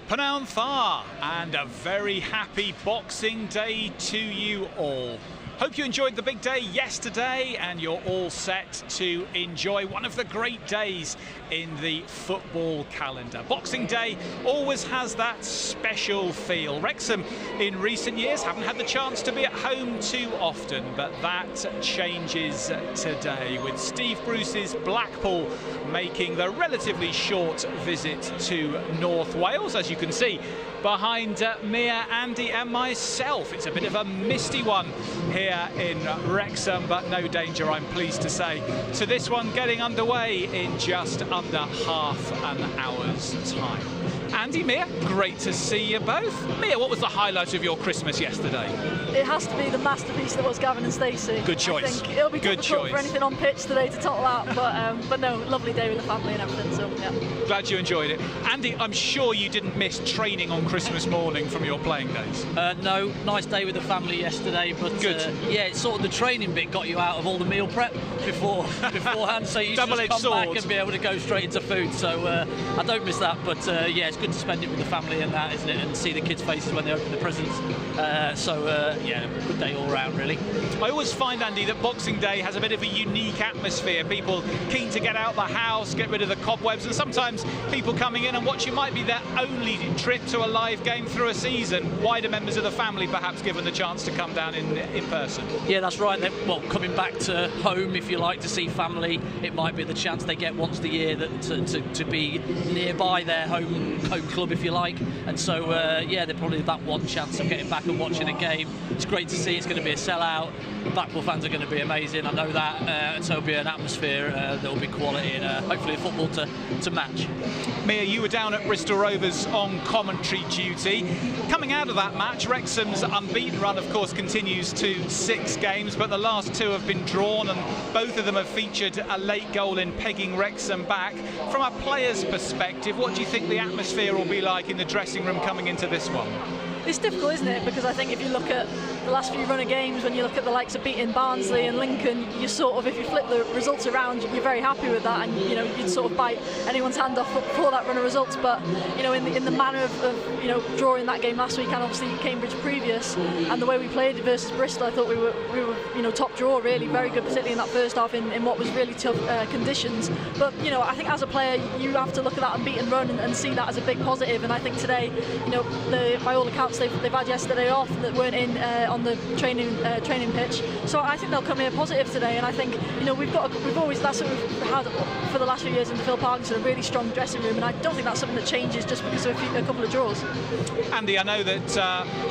Pnawn Tha, and a very happy Boxing Day to you all. Hope you enjoyed the big day yesterday and you're all set to enjoy one of the great days in the football calendar. Boxing Day always has that special feel. Wrexham in recent years haven't had the chance to be at home too often, but that changes today with Steve Bruce's Blackpool making the relatively short visit to North Wales. As you can see behind Mia, Andy and myself, it's a bit of a misty one here in Wrexham, but no danger, I'm pleased to say, to this one getting underway in just under half an hour's time. Andy, Mia, great to see you both. Mia, what was the highlight of your Christmas yesterday? It has to be the masterpiece that was Gavin and Stacey. Good choice. I think it'll be difficult for anything on pitch today to top that, but no, lovely day with the family and everything, so yeah. Glad you enjoyed it. Andy, I'm sure you didn't miss training on Christmas morning from your playing days. No, nice day with the family yesterday, but yeah, it's sort of the training bit got you out of all the meal prep beforehand, so you should just come back and be able to go straight into food, so I don't miss that, but yeah, it's good to spend it with the family and that, isn't it, and see the kids' faces when they open the presents, yeah, good day all round really. I always find, Andy, that Boxing Day has a bit of a unique atmosphere. People keen to get out the house, get rid of the cobwebs, and sometimes people coming in and watching might be their only trip to a live game through a season. Wider members of the family perhaps given the chance to come down in person. Yeah, that's right. Well, coming back to home, if you like, to see family, it might be the chance they get once a year to be nearby their home club, if you like, and so yeah, they're probably that one chance of getting back and watching a game. It's great to see. It's going to be a sellout. The Blackpool fans are going to be amazing, I know that, and so it'll be an atmosphere that will be quality and hopefully football to match. Mia, you were down at Bristol Rovers on commentary duty. Coming out of that match, Wrexham's unbeaten run of course continues to 6 games, but the last 2 have been drawn and both of them have featured a late goal in pegging Wrexham back. From a player's perspective, what do you think the atmosphere will be like in the dressing room coming into this one? It's difficult, isn't it? Because I think if you look at the last few run of games, when you look at the likes of beating Barnsley and Lincoln, you sort of, if you flip the results around, you're very happy with that, and you know you'd sort of bite anyone's hand off for that run of results. But you know, in the manner of you know drawing that game last week and obviously Cambridge previous, and the way we played versus Bristol, I thought we were you know top draw, really very good, particularly in that first half in what was really tough conditions. But you know, I think as a player you have to look at that unbeaten run and see that as a big positive. And I think today, you know, by all accounts they've had yesterday off that weren't in on the training pitch, so I think they'll come here positive today. And I think you know we've always, that's what we've had for the last few years in the Phil Parkinson, a really strong dressing room, and I don't think that's something that changes just because of a couple of draws. Andy, I know that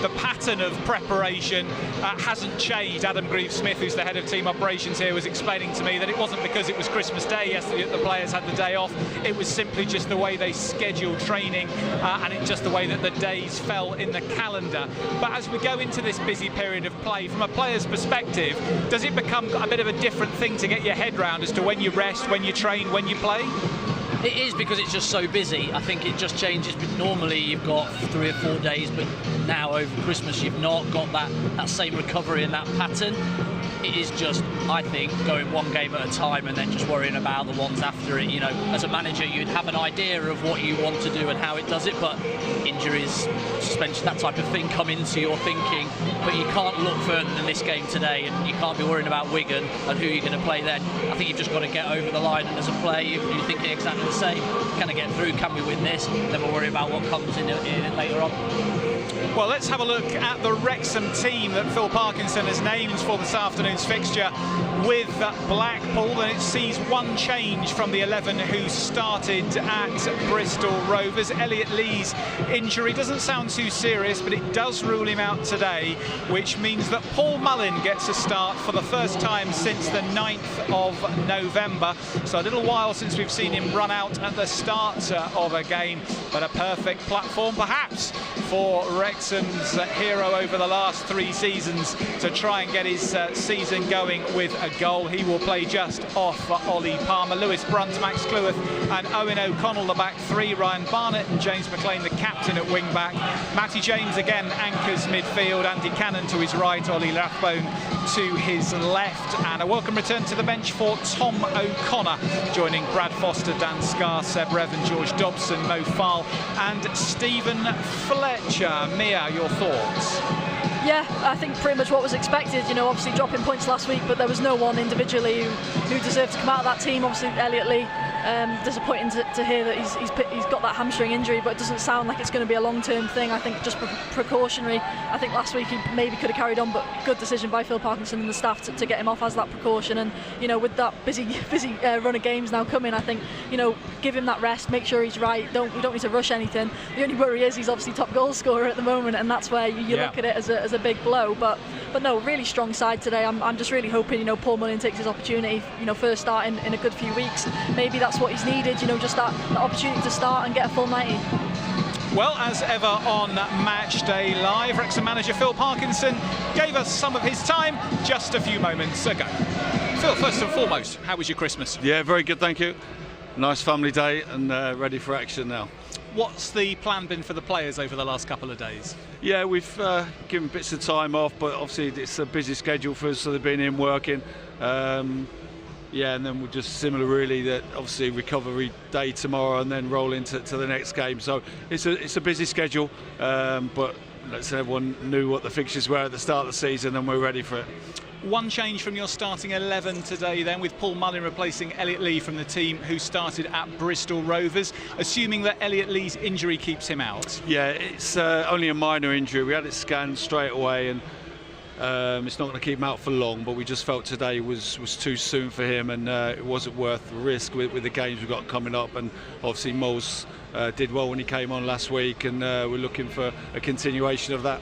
the pattern of preparation hasn't changed. Adam Greaves-Smith, who's the head of team operations here, was explaining to me that it wasn't because it was Christmas Day yesterday that the players had the day off. It was simply just the way they scheduled training and it's just the way that the days fell in the calendar. But as we go into this busy period of play, from a player's perspective, does it become a bit of a different thing to get your head round as to when you rest, when you train, when you play? It is, because it's just so busy. I think it just changes. But normally you've got 3 or 4 days, but now over Christmas you've not got that same recovery and that pattern. It is just, I think, going one game at a time and then just worrying about the ones after it. You know, as a manager, you'd have an idea of what you want to do and how it does it, but injuries, suspension, that type of thing come into your thinking. But you can't look further than this game today, and you can't be worrying about Wigan and who you're going to play then. I think you've just got to get over the line, and as a player, you're thinking exactly the same. Can I get through? Can we win this? Then we'll worry about what comes in later on. Well, let's have a look at the Wrexham team that Phil Parkinson has named for this afternoon's fixture with Blackpool, and it sees one change from the 11 who started at Bristol Rovers. Elliot Lee's injury doesn't sound too serious, but it does rule him out today, which means that Paul Mullin gets a start for the first time since the 9th of November. So a little while since we've seen him run out at the start of a game, but a perfect platform perhaps for Wrexham's hero over the last 3 seasons to try and get his sea season going with a goal. He will play just off for Ollie Palmer. Lewis Brunt, Max Cleworth and Owen O'Connell the back three. Ryan Barnett and James McLean the captain at wing back. Matty James again anchors midfield. Andy Cannon to his right, Ollie Rathbone to his left, and a welcome return to the bench for Tom O'Connor, joining Brad Foster, Dan Scarr, Seb Revan, George Dobson, Mo Farl and Stephen Fletcher. Mia, your thoughts? Yeah, I think pretty much what was expected. You know, obviously dropping points last week, but there was no one individually who deserved to come out of that team. Obviously Elliot Lee, disappointing to hear that he's got that hamstring injury, but it doesn't sound like it's going to be a long-term thing. I think just precautionary. I think last week he maybe could have carried on, but good decision by Phil Parkinson and the staff to get him off as that precaution. And you know, with that busy run of games now coming, I think, you know, give him that rest, make sure he's right. We don't need to rush anything. The only worry is he's obviously top goal scorer at the moment, and that's where you look at it as a big blow. But no, really strong side today. I'm just really hoping, you know, Paul Mullin takes his opportunity. You know, first start in a good few weeks. Maybe that's what he's needed. You know, just that opportunity to start and get a full 90. Well, as ever on Match Day Live, Wrexham manager Phil Parkinson gave us some of his time just a few moments ago. Phil, first and foremost, how was your Christmas? Yeah, very good, thank you. Nice family day and ready for action now. What's the plan been for the players over the last couple of days? Yeah, we've given bits of time off, but obviously it's a busy schedule for us, so they've been in working. Yeah, and then we're just similar really, that obviously recovery day tomorrow and then roll into the next game. So it's a busy schedule, but let's say everyone knew what the fixtures were at the start of the season and we're ready for it. One change from your starting 11 today then, with Paul Mullin replacing Elliot Lee from the team who started at Bristol Rovers, assuming that Elliot Lee's injury keeps him out. Yeah, it's only a minor injury. We had it scanned straight away and it's not going to keep him out for long, but we just felt today was too soon for him, and it wasn't worth the risk with the games we've got coming up. And obviously Moles did well when he came on last week, and we're looking for a continuation of that.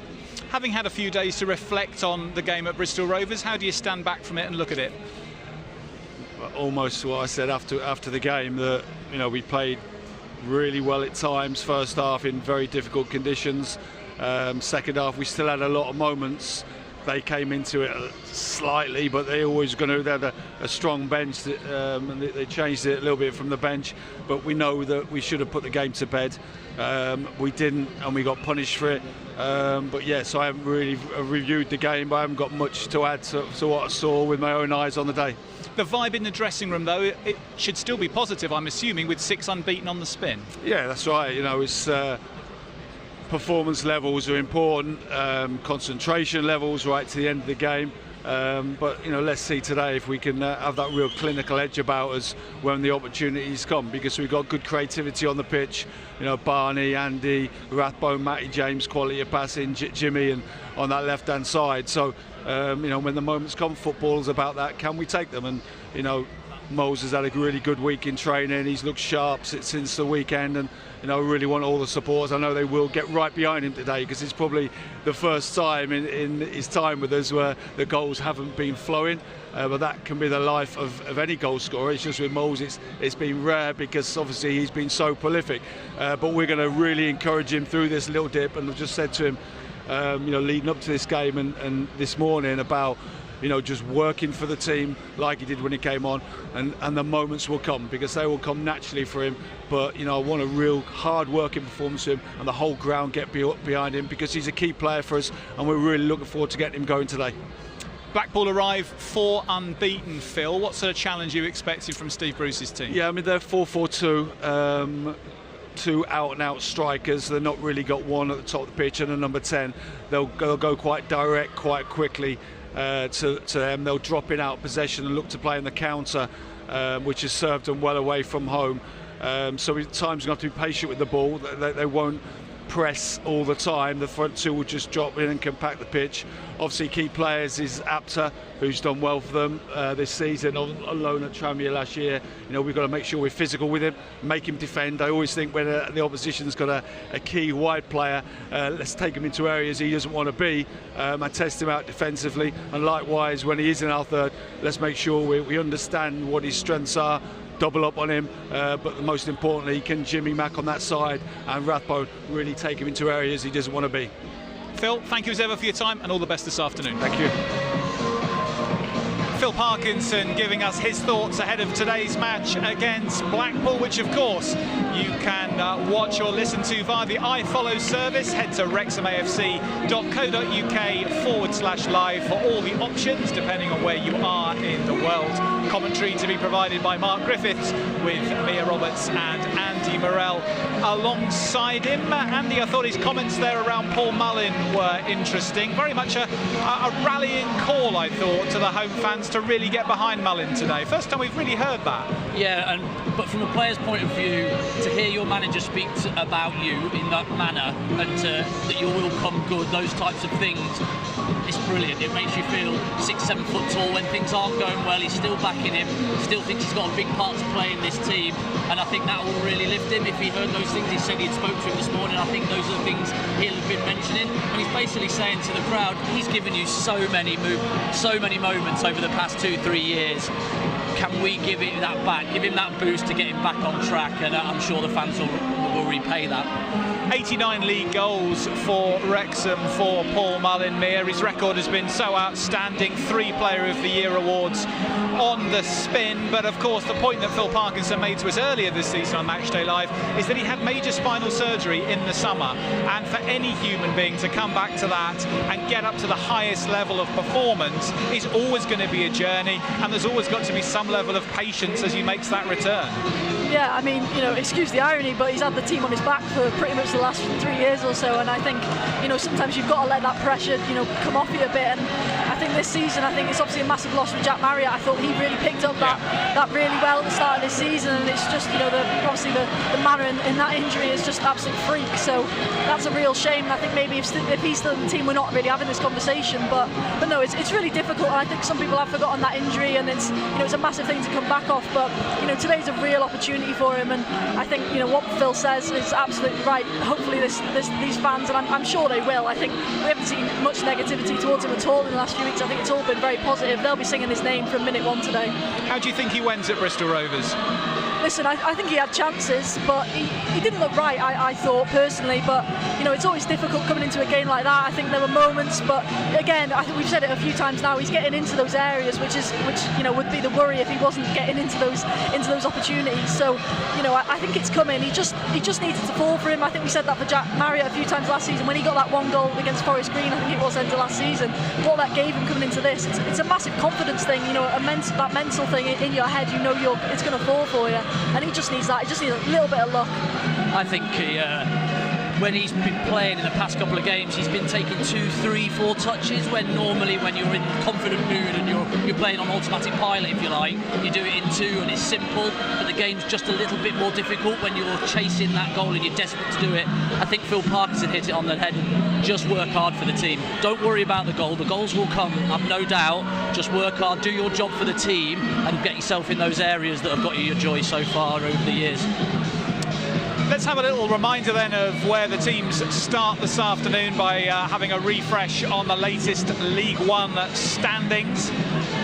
Having had a few days to reflect on the game at Bristol Rovers, how do you stand back from it and look at it? Almost what I said after the game, that, you know, we played really well at times, first half in very difficult conditions. Second half we still had a lot of moments. They came into it slightly, but they always going to have a strong bench, and they changed it a little bit from the bench. But we know that we should have put the game to bed. We didn't, and we got punished for it. But yeah, so I haven't really reviewed the game, but I haven't got much to add to what I saw with my own eyes on the day. The vibe in the dressing room, though, it should still be positive, I'm assuming, with 6 unbeaten on the spin. Yeah, that's right. You know, it's performance levels are important, concentration levels right to the end of the game. But you know, let's see today if we can have that real clinical edge about us when the opportunities come, because we've got good creativity on the pitch. You know, Barney, Andy, Rathbone, Matty James, quality of passing, Jimmy, and on that left-hand side. So you know, when the moments come, football's about that. Can we take them? And you know, Moles has had a really good week in training. He's looked sharp since the weekend, and you know, really want all the supporters. I know they will get right behind him today, because it's probably the first time in his time with us where the goals haven't been flowing. But that can be the life of any goal scorer. It's just with Moles, it's been rare, because obviously he's been so prolific. But we're going to really encourage him through this little dip, and I've just said to him, you know, leading up to this game and this morning, about, you know, just working for the team like he did when he came on, and the moments will come, because they will come naturally for him. But you know, I want a real hard working performance from him, and the whole ground get behind him, because he's a key player for us, and we're really looking forward to getting him going today. Blackpool arrive 4 unbeaten, Phil. What sort of challenge are you expecting from Steve Bruce's team? Yeah, I mean, they're 4-4-2. 2 out-and-out strikers. They've not really got one at the top of the pitch and a number 10. They'll go quite direct, quite quickly to them. They'll drop in out possession and look to play in the counter, which has served them well away from home. So at times you have to be patient with the ball. They won't press all the time. The front two will just drop in and compact the pitch. Obviously, key players is Apter, who's done well for them this season, on loan at Tranmere last year. You know, we've got to make sure we're physical with him, make him defend. I always think when the opposition's got a key wide player, let's take him into areas he doesn't want to be and test him out defensively. And likewise, when he is in our third, let's make sure we understand what his strengths are, double up on him, but most importantly, can Jimmy Mack on that side and Rathbone really take him into areas he doesn't want to be. Phil, thank you as ever for your time, and all the best this afternoon. Thank you. Phil Parkinson giving us his thoughts ahead of today's match against Blackpool, which of course you can watch or listen to via the iFollow service. Head to wrexhamaFC.co.uk/live for all the options depending on where you are in the world. Commentary to be provided by Mark Griffiths with Mia Roberts and Andy Morell alongside him. Andy, I thought his comments there around Paul Mullin were interesting. Very much a rallying call, I thought, to the home fans to really get behind Mullin today. First time we've really heard that. Yeah, but from a player's point of view, to hear your manager speak about you in that manner and that you will come good, those types of things, it's brilliant. It makes you feel 6-7 foot tall when things aren't going well. He's still backing him, still thinks he's got a big part to play in this team, and I think that will really lift him. If he heard those things he said he'd spoke to him this morning, I think those are the things he'll have been mentioning. And he's basically saying to the crowd, he's given you so many moments over the past 2-3 years. Can we give him that back, give him that boost to get him back on track? And I'm sure the fans will repay that. 89 league goals for Wrexham for Paul Mullin. His record has been so outstanding. 3 Player of the Year awards on the spin. But of course, the point that Phil Parkinson made to us earlier this season on Matchday Live is that he had major spinal surgery in the summer. And for any human being to come back to that and get up to the highest level of performance is always going to be a journey. And there's always got to be some level of patience as he makes that return. Yeah, I mean, excuse the irony, but he's had the team on his back for pretty much the last 3 years or so, and I think, sometimes you've got to let that pressure, come off you a bit. And I think this season, it's obviously a massive loss with Jack Marriott. I thought he really picked up that really well at the start of this season, and it's just, obviously the manner in that injury is just absolute freak. So that's a real shame. And I think maybe if he's still in the team, we're not really having this conversation. But no, it's really difficult. And I think some people have forgotten that injury, and it's it's a massive thing to come back off. But today's a real opportunity for him, and I think what Phil says is absolutely right. Hopefully these fans, and I'm sure they will. I think we haven't seen much negativity towards him at all in the last few weeks. I think it's all been very positive. They'll be singing his name from minute 1 today. How do you think he went at Bristol Rovers? Listen, I think he had chances, but he didn't look right, I thought, personally. But, it's always difficult coming into a game like that. I think there were moments, but again, I think we've said it a few times now, he's getting into those areas, which would be the worry if he wasn't getting into those opportunities. So, I think it's coming. He just needs it to fall for him. I think we said that for Jack Marriott a few times last season when he got that 1 goal against Forest Green. I think it was end of last season. What that gave him coming into this, it's a massive confidence thing. That mental thing in your head. It's going to fall for you. And he just needs that. He just needs a little bit of luck. I think when he's been playing in the past couple of games, he's been taking 2, 3, 4 touches, when normally when you're in confident mood and you're playing on automatic pilot, if you like, you do it in 2 and it's simple, but the game's just a little bit more difficult when you're chasing that goal and you're desperate to do it. I think Phil Parkinson hit it on the head. Just work hard for the team. Don't worry about the goal. The goals will come, I've no doubt. Just work hard, do your job for the team, and get yourself in those areas that have got you your joy so far over the years. Let's have a little reminder then of where the teams start this afternoon by having a refresh on the latest League One standings.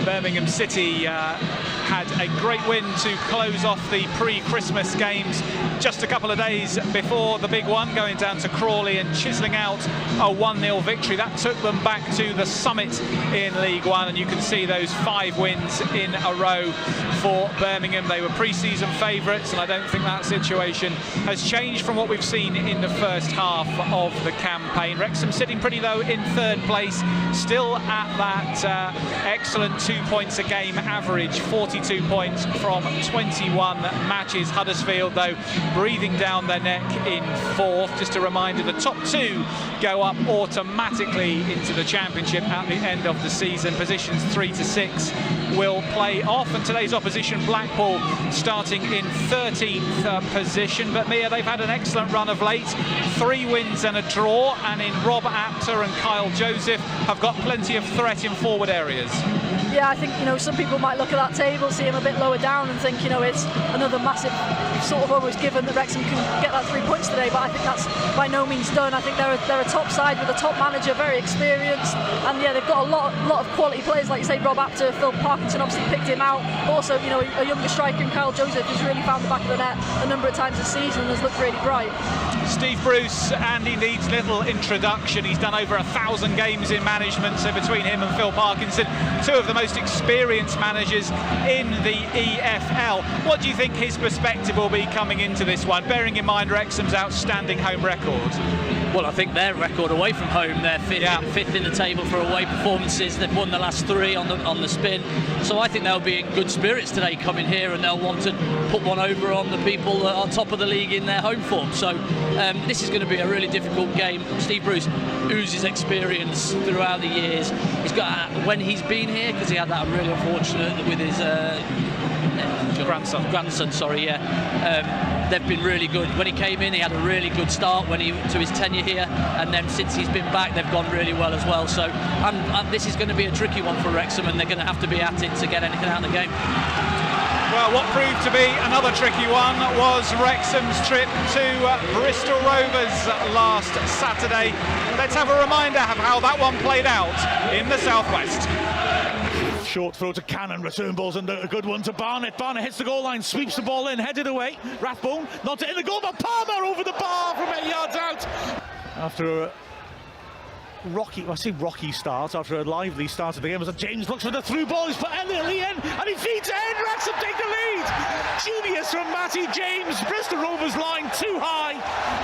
Birmingham City had a great win to close off the pre-Christmas games just a couple of days before the big one, going down to Crawley and chiselling out a 1-0 victory. That took them back to the summit in League One, and you can see those 5 wins in a row for Birmingham. They were pre-season favourites, and I don't think that situation has changed from what we've seen in the first half of the campaign. Wrexham sitting pretty low in 3rd place, still at that excellent 2 points a game average, 42 points from 21 matches. Huddersfield, though, breathing down their neck in 4th. Just a reminder, the top 2 go up automatically into the Championship at the end of the season. Positions 3 to 6 will play off, and today's opposition, Blackpool, starting in 13th position. But Mia, they've had an excellent run of late, 3 wins and a draw, and in Rob Apter and Kyle Joseph have got plenty of threat in forward areas. Yeah, I think some people might look at that table, see him a bit lower down, and think it's another massive sort of almost given that Wrexham can get that 3 points today. But I think that's by no means done. I think they're a top side with a top manager, very experienced, and yeah, they've got a lot of quality players, like you say, Rob Apter, Phil Parkinson obviously picked him out. But also, a younger striker in Kyle Joseph who's really found the back of the net a number of times this season and has looked really bright. Steve Bruce, and he needs little introduction. He's done over 1,000 games in management, so between him and Phil Parkinson, 2 of the most most experienced managers in the EFL. What do you think his perspective will be coming into this one, bearing in mind Wrexham's outstanding home record? Well, I think their record away from home, they're fifth in the table for away performances. They've won the last 3 on the spin. So I think they'll be in good spirits today coming here, and they'll want to put one over on the people that are top of the league in their home form. So this is going to be a really difficult game. Steve Bruce oozes experience throughout the years. He's got, when he's been here, because he had that really unfortunate with his grandson, sorry, they've been really good. When he came in, he had a really good start to his tenure here, and then since he's been back, they've gone really well as well. So this is going to be a tricky one for Wrexham, and they're going to have to be at it to get anything out of the game. Well, what proved to be another tricky one was Wrexham's trip to Bristol Rovers last Saturday. Let's have a reminder of how that one played out in the Southwest. Short throw to Cannon, return ball's under a good one to Barnett. Barnett hits the goal line, sweeps the ball in, headed away. Rathbone not in the goal, but Palmer over the bar from 8 yards out. After a rocky start, after a lively start of the game, as James looks for the through ball, he's put Elliot in, and he feeds it in. Wrexham take the lead. Genius from Matty James. Bristol Rovers line too high,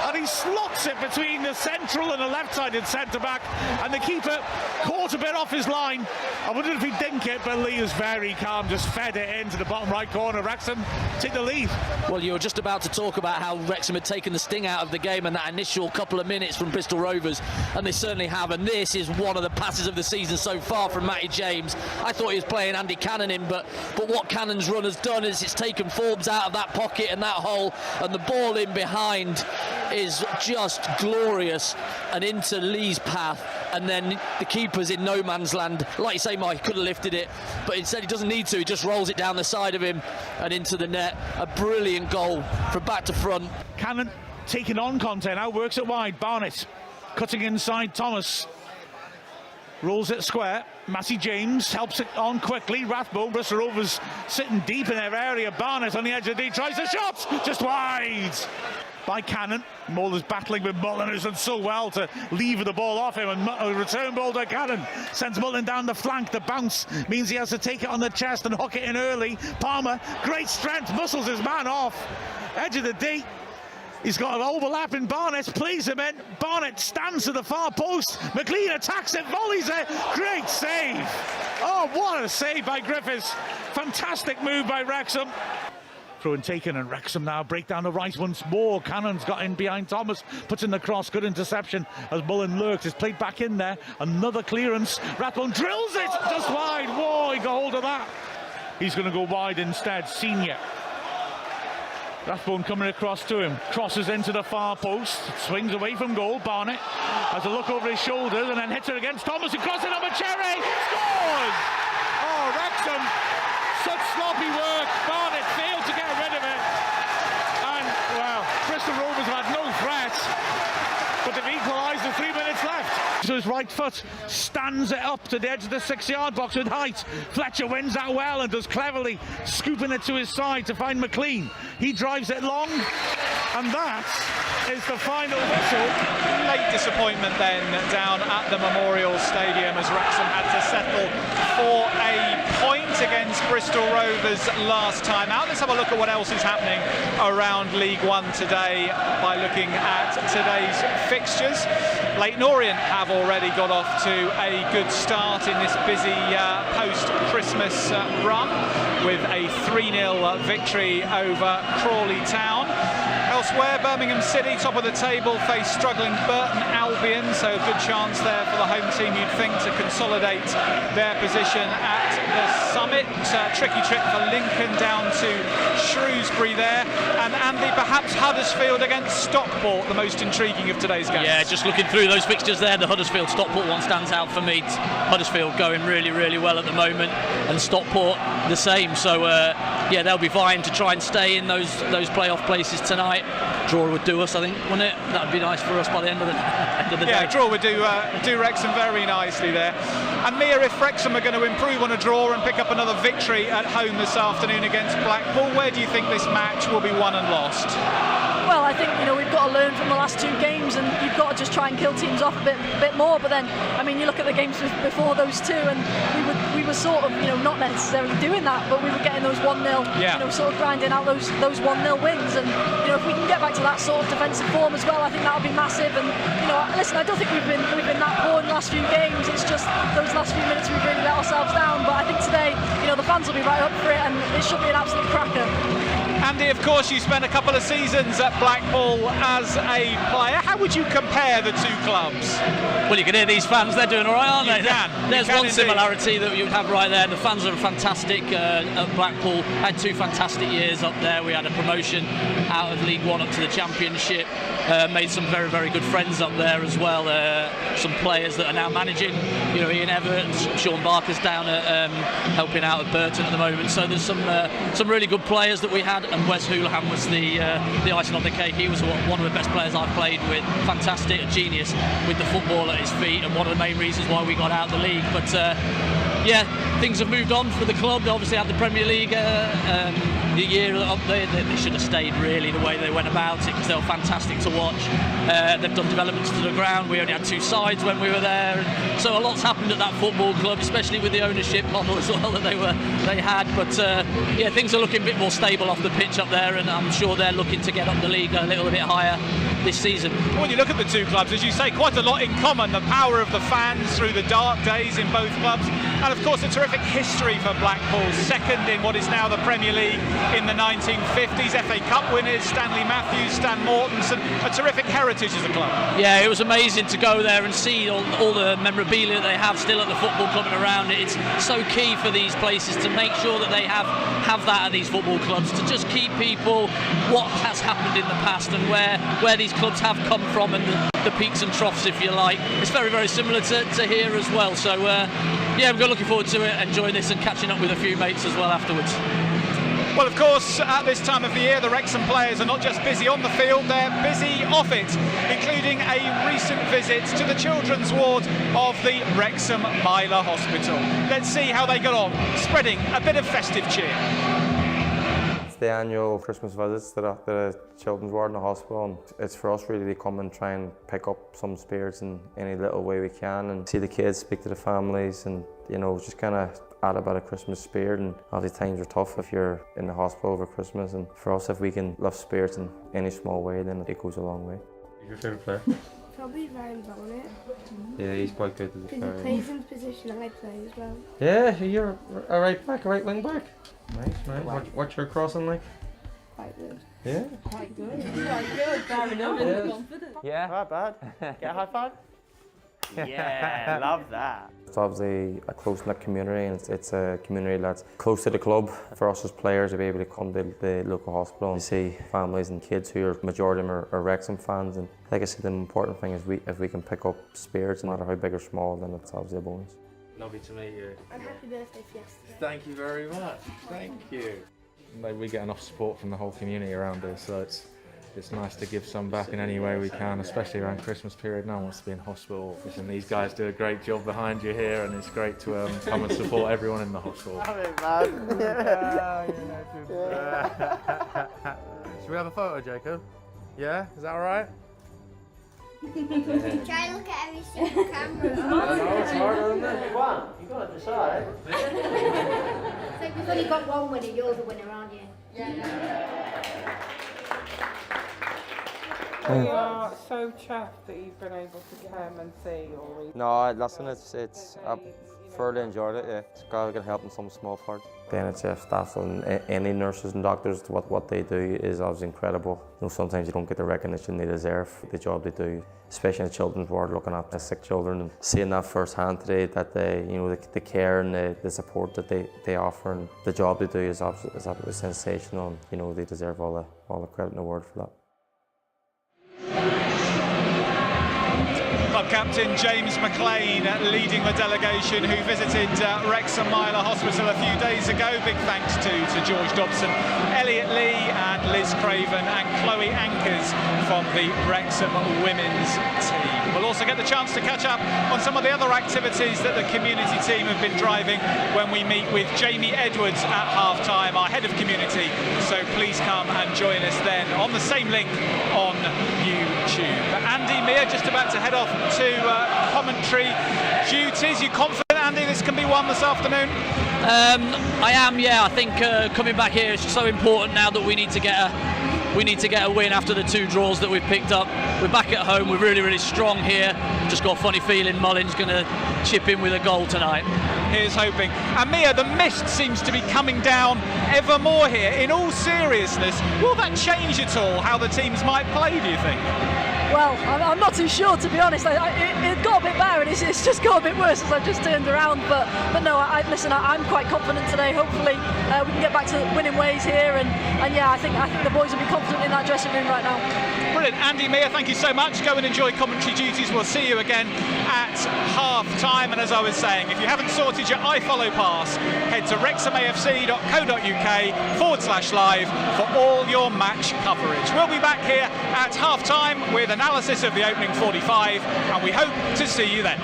and he slots it between the central and the left-sided centre-back, and the keeper caught a bit off his line. I wondered if he'd dink it, but Lee was very calm, just fed it into the bottom right corner. Wrexham take the lead. Well, you were just about to talk about how Wrexham had taken the sting out of the game and that initial couple of minutes from Bristol Rovers, and they certainly have. And this is one of the passes of the season so far from Matty James. I thought he was playing Andy Cannon in, but what Cannon's run has done is it's taken Forbes out of that pocket and that hole, and the ball in behind is just glorious and into Lee's path, and then the keeper's in no man's land. Like you say, Mike, could have lifted it, but instead he doesn't need to. He just rolls it down the side of him and into the net. A brilliant goal from back to front. Cannon taking on content, now works it wide. Barnett cutting inside Thomas. Rolls it square. Matty James helps it on quickly. Rathbone, Bristol Rovers sitting deep in their area. Barnett on the edge of the D, tries the shot, just wide by Cannon. Muller's battling with Mullin, who's done so well to lever the ball off him, and a return ball to Cannon sends Mullin down the flank. The bounce means he has to take it on the chest and hook it in early. Palmer, great strength, muscles his man off. Edge of the D. He's got an overlap in Barnett, plays him in. Barnett stands to the far post. McLean attacks it, volleys it. Great save. Oh, what a save by Griffiths. Fantastic move by Wrexham. Throw and taken, and Wrexham now break down the right once more. Cannon's got in behind Thomas, puts in the cross, good interception as Mullin lurks. It's played back in there. Another clearance. Rathbone drills it just wide. Whoa, he got hold of that. He's going to go wide instead. Senior. Rathbone coming across to him, crosses into the far post, swings away from goal. Barnett has a look over his shoulders and then hits it against Thomas, who crosses it over Cherry, scores! Oh, Wrexham, such sloppy work. Barnett failed to get rid of it, and well, Bristol Rovers have had no threat, but they've equalised with 3 minutes left. So his right foot stands it up to the edge of the 6-yard box with height. Fletcher wins that well and does cleverly, scooping it to his side to find McLean. He drives it long, and that is the final whistle. Late disappointment then down at the Memorial Stadium as Wrexham had to settle for a point against Bristol Rovers last time out. Let's have a look at what else is happening around League One today by looking at today's fixtures. Leyton Orient have already got off to a good start in this busy post-Christmas run with a 3-0 victory over Crawley Town. Elsewhere, Birmingham City, top of the table, face struggling Burton Albion, so a good chance there for the home team, you'd think, to consolidate their position at the summit. Tricky trip for Lincoln down to Shrewsbury there. And Andy, perhaps Huddersfield against Stockport, the most intriguing of today's games. Yeah, just looking through those fixtures there, the Huddersfield-Stockport one stands out for me. Huddersfield going really, really well at the moment, and Stockport the same. So, yeah, they'll be vying to try and stay in those playoff places tonight. Draw would do us, I think, wouldn't it? That would be nice for us by the end of the day. Yeah, draw would do Wrexham very nicely there. And Mia, if Wrexham are going to improve on a draw and pick up another victory at home this afternoon against Blackpool, where do you think this match will be won and lost? Well, I think we've got to learn from the last 2 games, and you've got to just try and kill teams off a bit more. But then, I mean, you look at the games before those 2, and we were sort of not necessarily doing that, but we were getting those 1-0, sort of grinding out those 1-0 wins. And if we can get back to that sort of defensive form as well, I think that would be massive. And listen, I don't think we've been that poor in the last few games. It's just those last few minutes we've really let ourselves down. But I think today, the fans will be right up for it, and it should be an absolute cracker. Andy, of course, you spent a couple of seasons at Blackpool as a player. How would you compare the 2 clubs? Well, you can hear these fans, they're doing all right, aren't they? There's one indeed. Similarity that you have right there. The fans are fantastic at Blackpool. Had 2 fantastic years up there. We had a promotion out of League One up to the Championship. Made some very, very good friends up there as well. Some players that are now managing. Ian Everett, Sean Barker's down at helping out at Burton at the moment. So there's some really good players that we had. And Wes Houlihan was the icing on the cake. He was one of the best players I've played with. Fantastic, a genius with the football at his feet, and one of the main reasons why we got out of the league. But things have moved on for the club. They obviously had the Premier League the year up there. They should have stayed really the way they went about it, because they were fantastic to watch. They've done developments to the ground. We only had 2 sides when we were there, and so a lot's happened at that football club, especially with the ownership model as well that they had. But things are looking a bit more stable off the pitch up there, and I'm sure they're looking to get up the league a little bit higher this season. When you look at the 2 clubs, as you say, quite a lot in common. The power of the fans through the dark days in both clubs, and of course a terrific history for Blackpool. Second in what is now the Premier League in the 1950s, FA Cup winners, Stanley Matthews, Stan Mortensen, a terrific heritage as a club. Yeah, it was amazing to go there and see all the memorabilia they have still at the football club and around it. It's so key for these places to make sure that they have that at these football clubs, to just keep people what has happened in the past and where these clubs have come from, and the peaks and troughs, if you like. It's very, very similar to here as well. So we're looking forward to it, enjoying this and catching up with a few mates as well afterwards. Well, of course, at this time of the year, the Wrexham players are not just busy on the field, they're busy off it, including a recent visit to the children's ward of the Wrexham Myler Hospital. Let's see how they got on, spreading a bit of festive cheer. It's the annual Christmas visits to the children's ward in the hospital, and it's for us really to come and try and pick up some spirits in any little way we can, and see the kids, speak to the families, and just kind of add a bit of Christmas spirit. And obviously times are tough if you're in the hospital over Christmas, and for us, if we can lift spirits in any small way, then it goes a long way. Who's your favourite player? Probably Ryan Bonnet. Yeah, he's quite good. Because he plays in the position I play as well. Yeah, you're a right back, a right wing back. Nice. What's your crossing like? Quite good. Yeah? Quite good. Quite good. Fair enough. Confident. Yeah. Not bad. Get a high five? Yeah, love that. It's obviously a close-knit community, and it's a community that's close to the club. For us as players to be able to come to the local hospital and see families and kids who are, majority of them are Wrexham fans, and like I said, the important thing is if we can pick up spirits, no matter how big or small, then it's obviously a bonus. Lovely to meet you. And happy birthday for yesterday. Thank you very much. Thank you. We get enough support from the whole community around us, so it's nice to give some back in any way we can, especially around Christmas period. No one wants to be in hospital, and these guys do a great job behind you here, and it's great to come and support everyone in the hospital. Love it, man. Should we have a photo, Jacob? Yeah? Is that alright? Try and look at every single camera. No, it's harder than that. One, you've got to decide. It's like we've only got one winner, you're the winner, aren't you? We are so chuffed that you've been able to come and see or read. No, listen, I've thoroughly enjoyed it. Yeah, it's got to help in some small part. The NHS staff and any nurses and doctors, what they do is obviously incredible. Sometimes you don't get the recognition they deserve for the job they do, especially in the children's ward, looking after sick children, and seeing that firsthand today, that they, the care and the support that they offer and the job they do is absolutely sensational, and they deserve all the credit and award for that. Club captain James McLean leading the delegation who visited Wrexham Hospital a few days ago. Big thanks to George Dobson, Elliot Lee and Liz Craven and Chloe Ankers from the Wrexham women's team. We'll also get the chance to catch up on some of the other activities that the community team have been driving when we meet with Jamie Edwards at half-time, our head of community. So please come and join us then on the same link on YouTube. Andy, Mia, just about to head off to commentary duties. You confident, Andy, this can be won this afternoon? I am, yeah. I think coming back here is so important now that we need to get a win after the 2 draws that we've picked up. We're back at home. We're really, really strong here. Just got a funny feeling Mullin's going to chip in with a goal tonight. Here's hoping. And Mia, the mist seems to be coming down ever more here. In all seriousness, will that change at all how the teams might play, do you think? Well, I'm not too sure, to be honest. It got a bit better and it's just got a bit worse as I've just turned around. But no, listen, I'm quite confident today. Hopefully we can get back to winning ways here. And yeah, I think the boys will be confident in that dressing room right now. Brilliant. Andy, Mia, thank you so much. Go and enjoy commentary duties. We'll see you again at half-time. And as I was saying, if you haven't sorted your iFollow pass, head to wrexhamafc.co.uk/live for all your match coverage. We'll be back here at half-time with analysis of the opening 45, and we hope to see you then.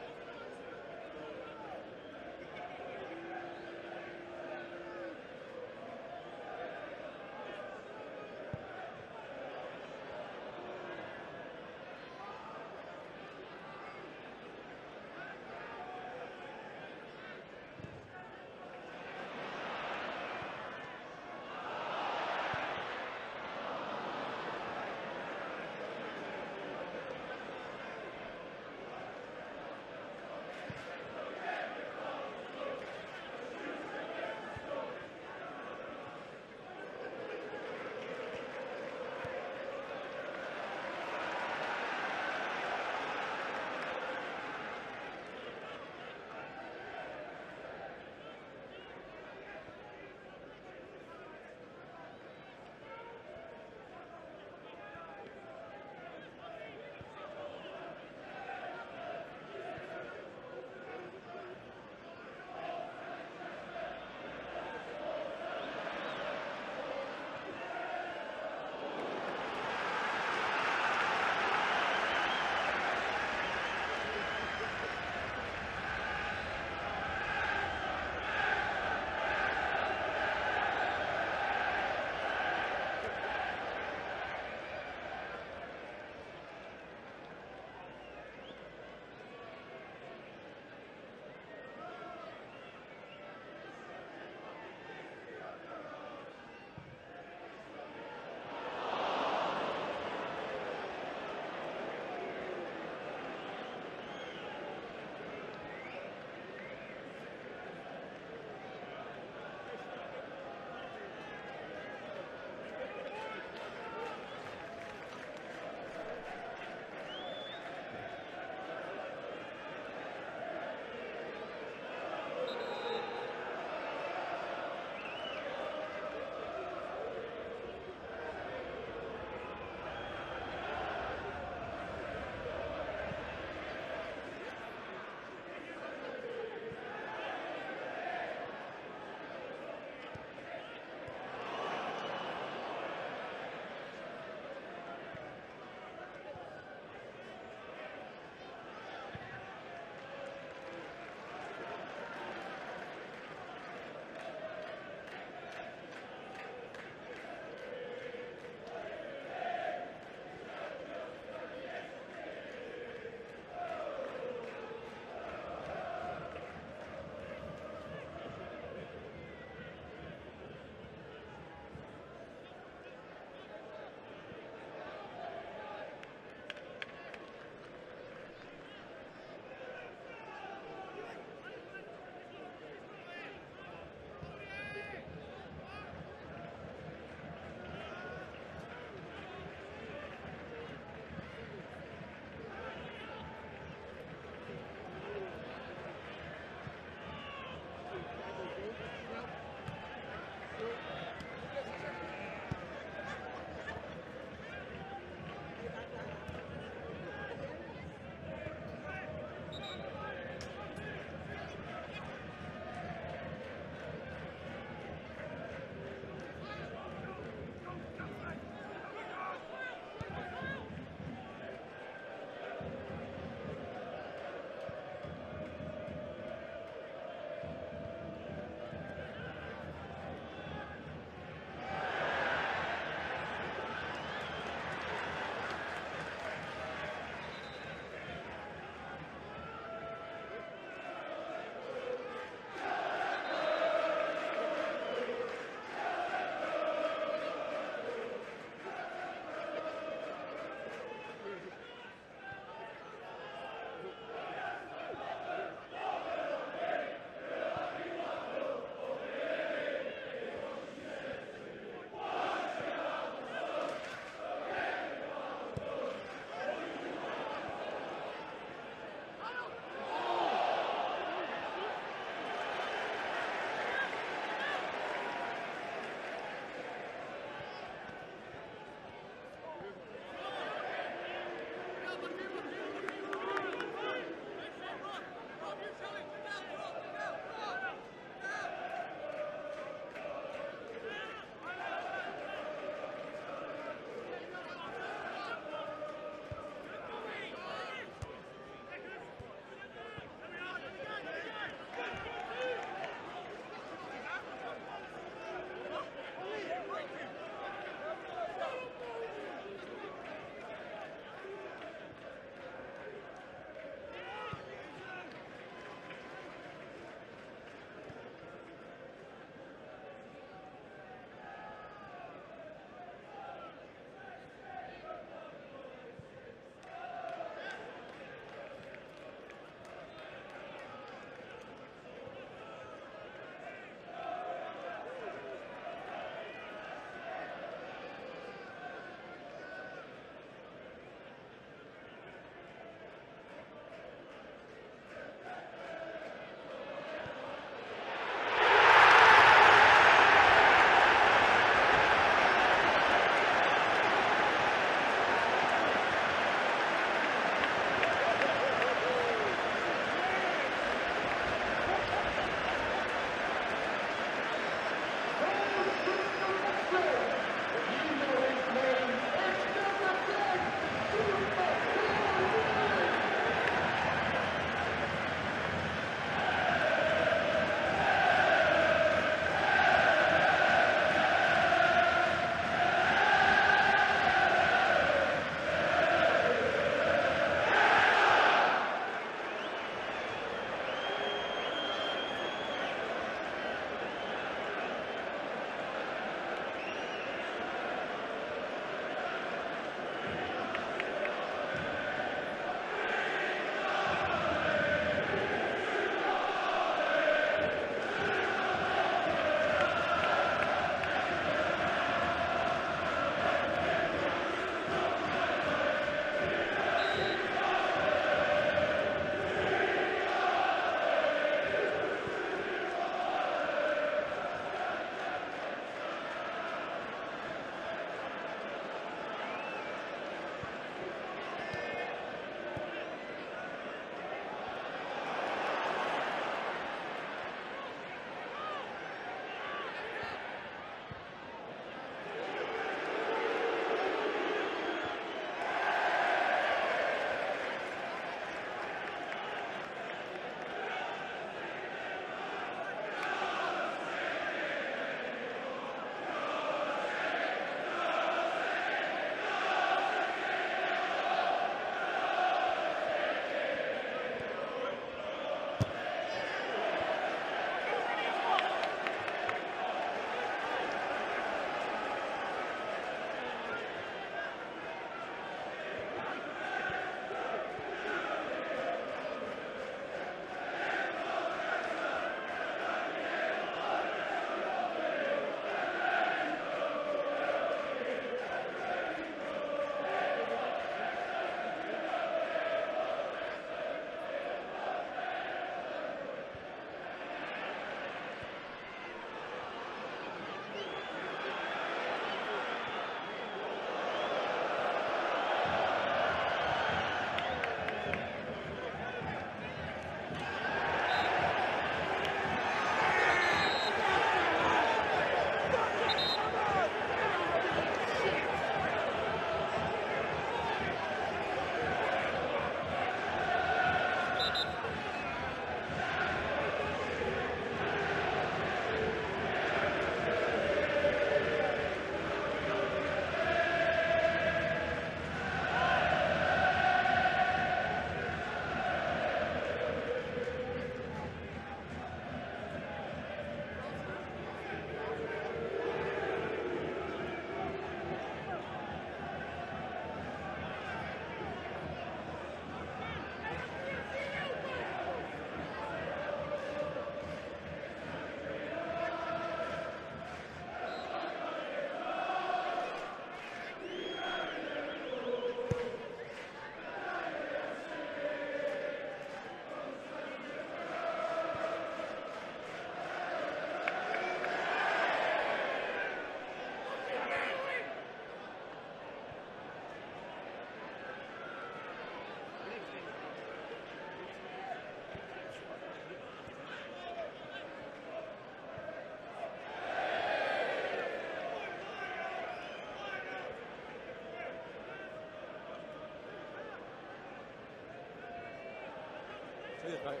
Right.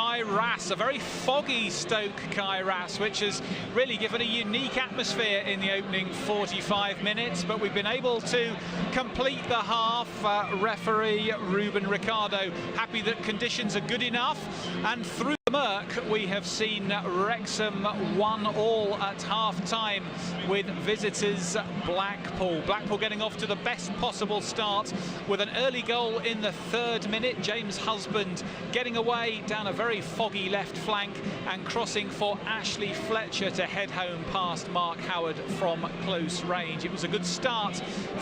Kai Rass, a very foggy Stoke Kai Rass, which has really given a unique atmosphere in the opening 45 minutes, but we've been able to complete the half. Referee Ruben Ricardo happy that conditions are good enough, and through the murk we have seen Wrexham 1-1 at half-time with visitors Blackpool. Blackpool getting off to the best possible start with an early goal in the 3rd minute. James Husband getting away down a very foggy left flank and crossing for Ashley Fletcher to head home past Mark Howard from close range. It was a good start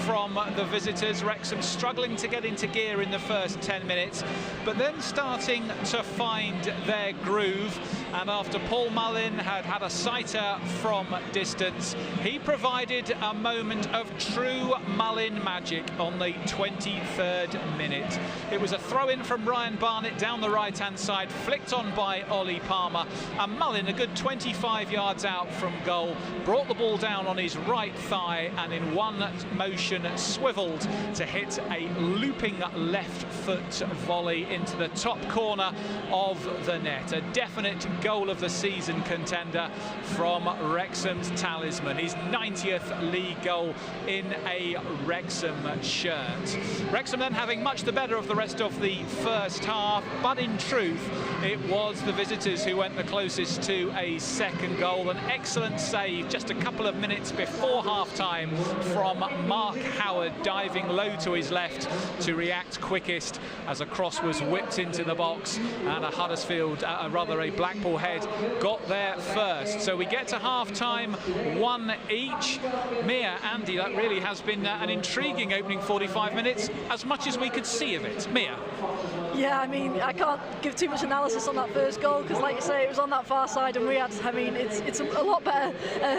from the visitors. Wrexham struggling to get into gear in the first 10 minutes, but then starting to find their groove, and after Paul Mullin had a sighter from distance, he provided a moment of true Mullin magic on the 23rd minute. It was a throw-in from Ryan Barnett down the right-hand side, flicked on by Ollie Palmer, and Mullin, a good 25 yards out from goal, brought the ball down on his right thigh and in one motion swiveled to hit a looping left foot volley into the top corner of the net. A definite goal of the season contender from Wrexham's talisman, his 90th league goal in a Wrexham shirt. Wrexham then having much the better of the rest of the first half, but in truth it was the visitors who went the closest to a second goal. An excellent save just a couple of minutes before half-time from Mark Howard, diving low to his left to react quickest as a cross was whipped into the box, and a Huddersfield, a Blackpool head got there first. So we get to half-time, 1 each. Mia, Andy, that really has been an intriguing opening 45 minutes, as much as we could see of it. Mia? Yeah, I mean, I can't give too much analysis on that first goal because, like you say, it was on that far side, and it's a lot better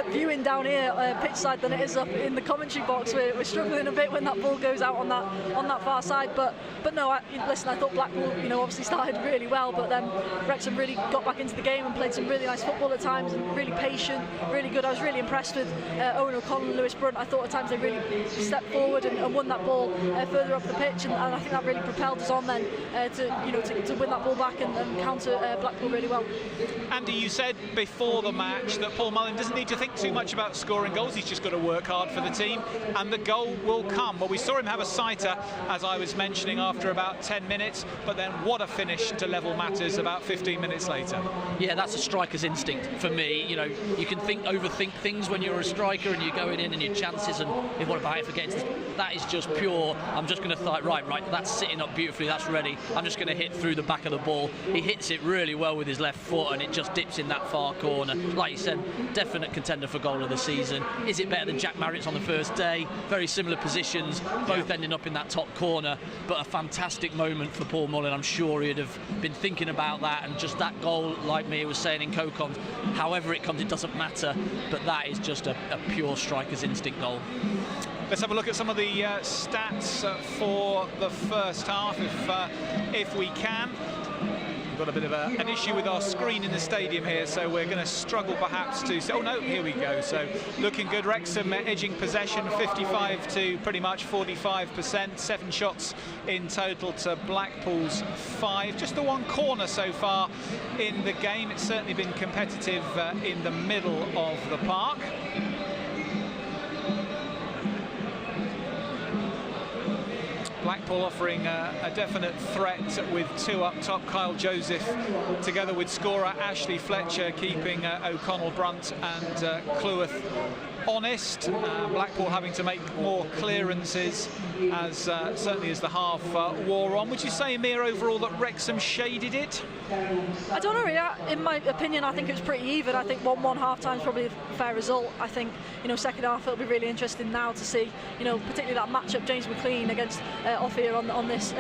viewing down here pitch side than it is up in the commentary box. We're struggling a bit when that ball goes out on that far side, but no, listen, I thought Blackpool, obviously started really well, but then Wrexham really got back into the game and played some really nice football at times, and really patient, really good. I was really impressed with Owen O'Connell and Lewis Brunt. I thought at times they really stepped forward and won that ball further up the pitch, and I think that really propelled us on then to win that ball back and counter Blackpool really well. Andy, you said before the match that Paul Mullin doesn't need to think too much about scoring goals, he's just got to work hard for the team and the goal will come. Well, we saw him have a sighter, as I was mentioning, after about 10 minutes, but then what a finish to level matters about 15 minutes later. Yeah, that's a striker's instinct for me. You can overthink things when you're a striker and you're going in and your chances and what about if it gets, that is just pure, I'm just going to think, right, that's sitting up beautifully, that's ready, I'm just going to hit through the back of the ball. He hits it really well with his left foot and it just dips in that far corner. Like you said, definite contender for goal of the season. Is it better than Jack Marriott's on the first day? Very similar positions, both ending up in that top corner, but a fantastic moment for Paul Mullin. I'm sure he'd have been thinking about that, and just that goal, like Mia was saying in co-com, however it comes, it doesn't matter, but that is just a pure striker's instinct goal. Let's have a look at some of the stats for the first half, if we can. We've got a bit of an issue with our screen in the stadium here, so we're going to struggle perhaps to... Oh no, here we go. So looking good. Wrexham edging possession 55 to pretty much 45%. 7 shots in total to Blackpool's 5. Just the one corner so far in the game. It's certainly been competitive in the middle of the park. Blackpool offering a definite threat with 2 up top. Kyle Joseph together with scorer Ashley Fletcher keeping O'Connell, Brunt and Cleworth honest. Blackpool having to make more clearances as certainly as the half wore on. Would you say, Mia, overall that Wrexham shaded it? I don't know, really. In my opinion, I think it was pretty even. I think 1-1 half-time is probably a fair result. I think, second half it'll be really interesting now to see, particularly that matchup James McLean against off here on this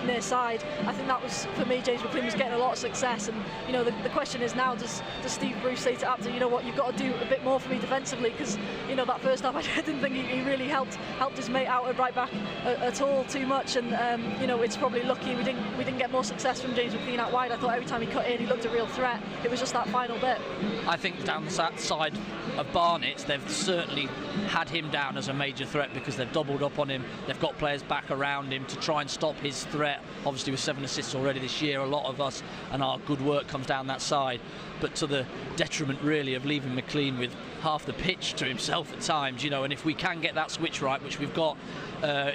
near side. I think that was, for me, James McLean was getting a lot of success, and the question is now, does Steve Bruce say to Abdi, you know what, you've got to do a bit more for me defensively, because you know, that first half I didn't think he really helped his mate out at right back at all too much, and you know, it's probably lucky we didn't get more success from James McLean out wide. I thought every time he cut in he looked a real threat. It was just that final bit. I think down that side of Barnet, they've certainly had him down as a major threat because they've doubled up on him. They've got players back around him to try and stop his threat. Obviously with 7 assists already this year, a lot of us and our good work comes down that side, but to the detriment really of leaving McLean with half the pitch to himself at times, you know. And if we can get that switch right, which we've got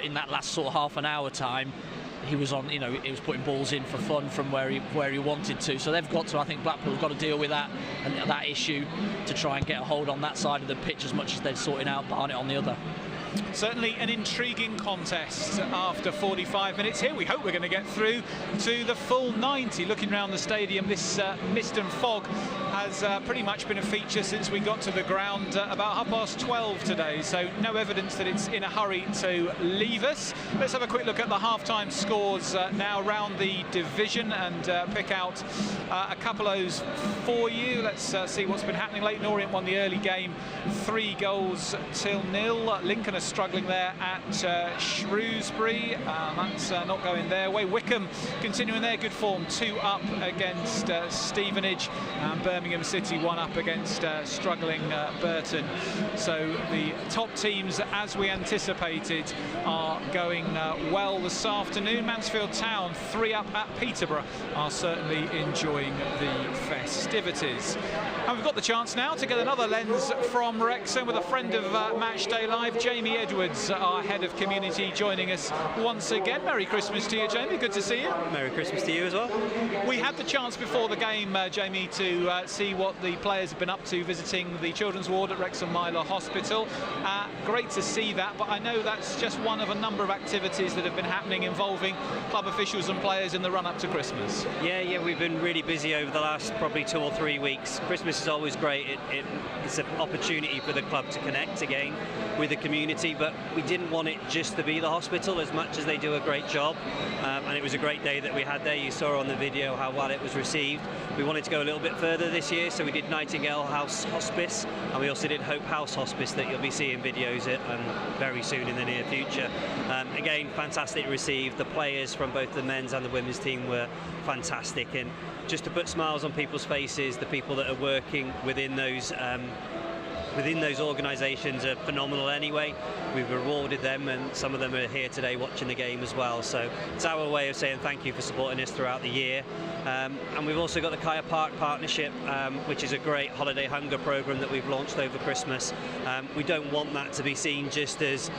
in that last sort of half an hour time, he was on, you know, he was putting balls in for fun from where he wanted to. So they've got to, I think Blackpool have got to deal with that and that issue to try and get a hold on that side of the pitch as much as they're sorting out Barnet on the other. Certainly an intriguing contest after 45 minutes here. We hope we're going to get through to the full 90. Looking around the stadium, this mist and fog has pretty much been a feature since we got to the ground about 12:30 today, so no evidence that it's in a hurry to leave us. Let's have a quick look at the half-time scores now around the division and pick out a couple of those for you. Let's see what's been happening. Leyton Orient won the early game 3-0. Lincoln are struggling there at Shrewsbury. That's not going their way. Wickham continuing their good form, 2-up against Stevenage, and Birmingham City 1-up against struggling Burton. So the top teams, as we anticipated, are going well this afternoon. Mansfield Town 3-up at Peterborough are certainly enjoying the festivities. And we've got the chance now to get another lens from Wrexham with a friend of Matchday Live, Jamie Edwards, our head of community, joining us once again. Merry Christmas to you, Jamie. Good to see you. Merry Christmas to you as well. We had the chance before the game, Jamie, to see what the players have been up to visiting the children's ward at Wrexham Myler Hospital. Great to see that, but I know that's just one of a number of activities that have been happening involving club officials and players in the run-up to Christmas. Yeah, we've been really busy over the last probably 2 or 3 weeks. Christmas is always great. It's an opportunity for the club to connect again with the community, but we didn't want it just to be the hospital as much as they do a great job, and it was a great day that we had there. You saw on the video how well it was received. We wanted to go a little bit further this year, so we did Nightingale House Hospice, and we also did Hope House Hospice that you'll be seeing videos at very soon in the near future. Again, fantastic received. The players from both the men's and the women's team were fantastic, and just to put smiles on people's faces, the people that are working within those organisations are phenomenal anyway. We've rewarded them, and some of them are here today watching the game as well. So it's our way of saying thank you for supporting us throughout the year. And we've also got the Kaya Park Partnership, which is a great holiday hunger programme that we've launched over Christmas. We don't want that to be seen just as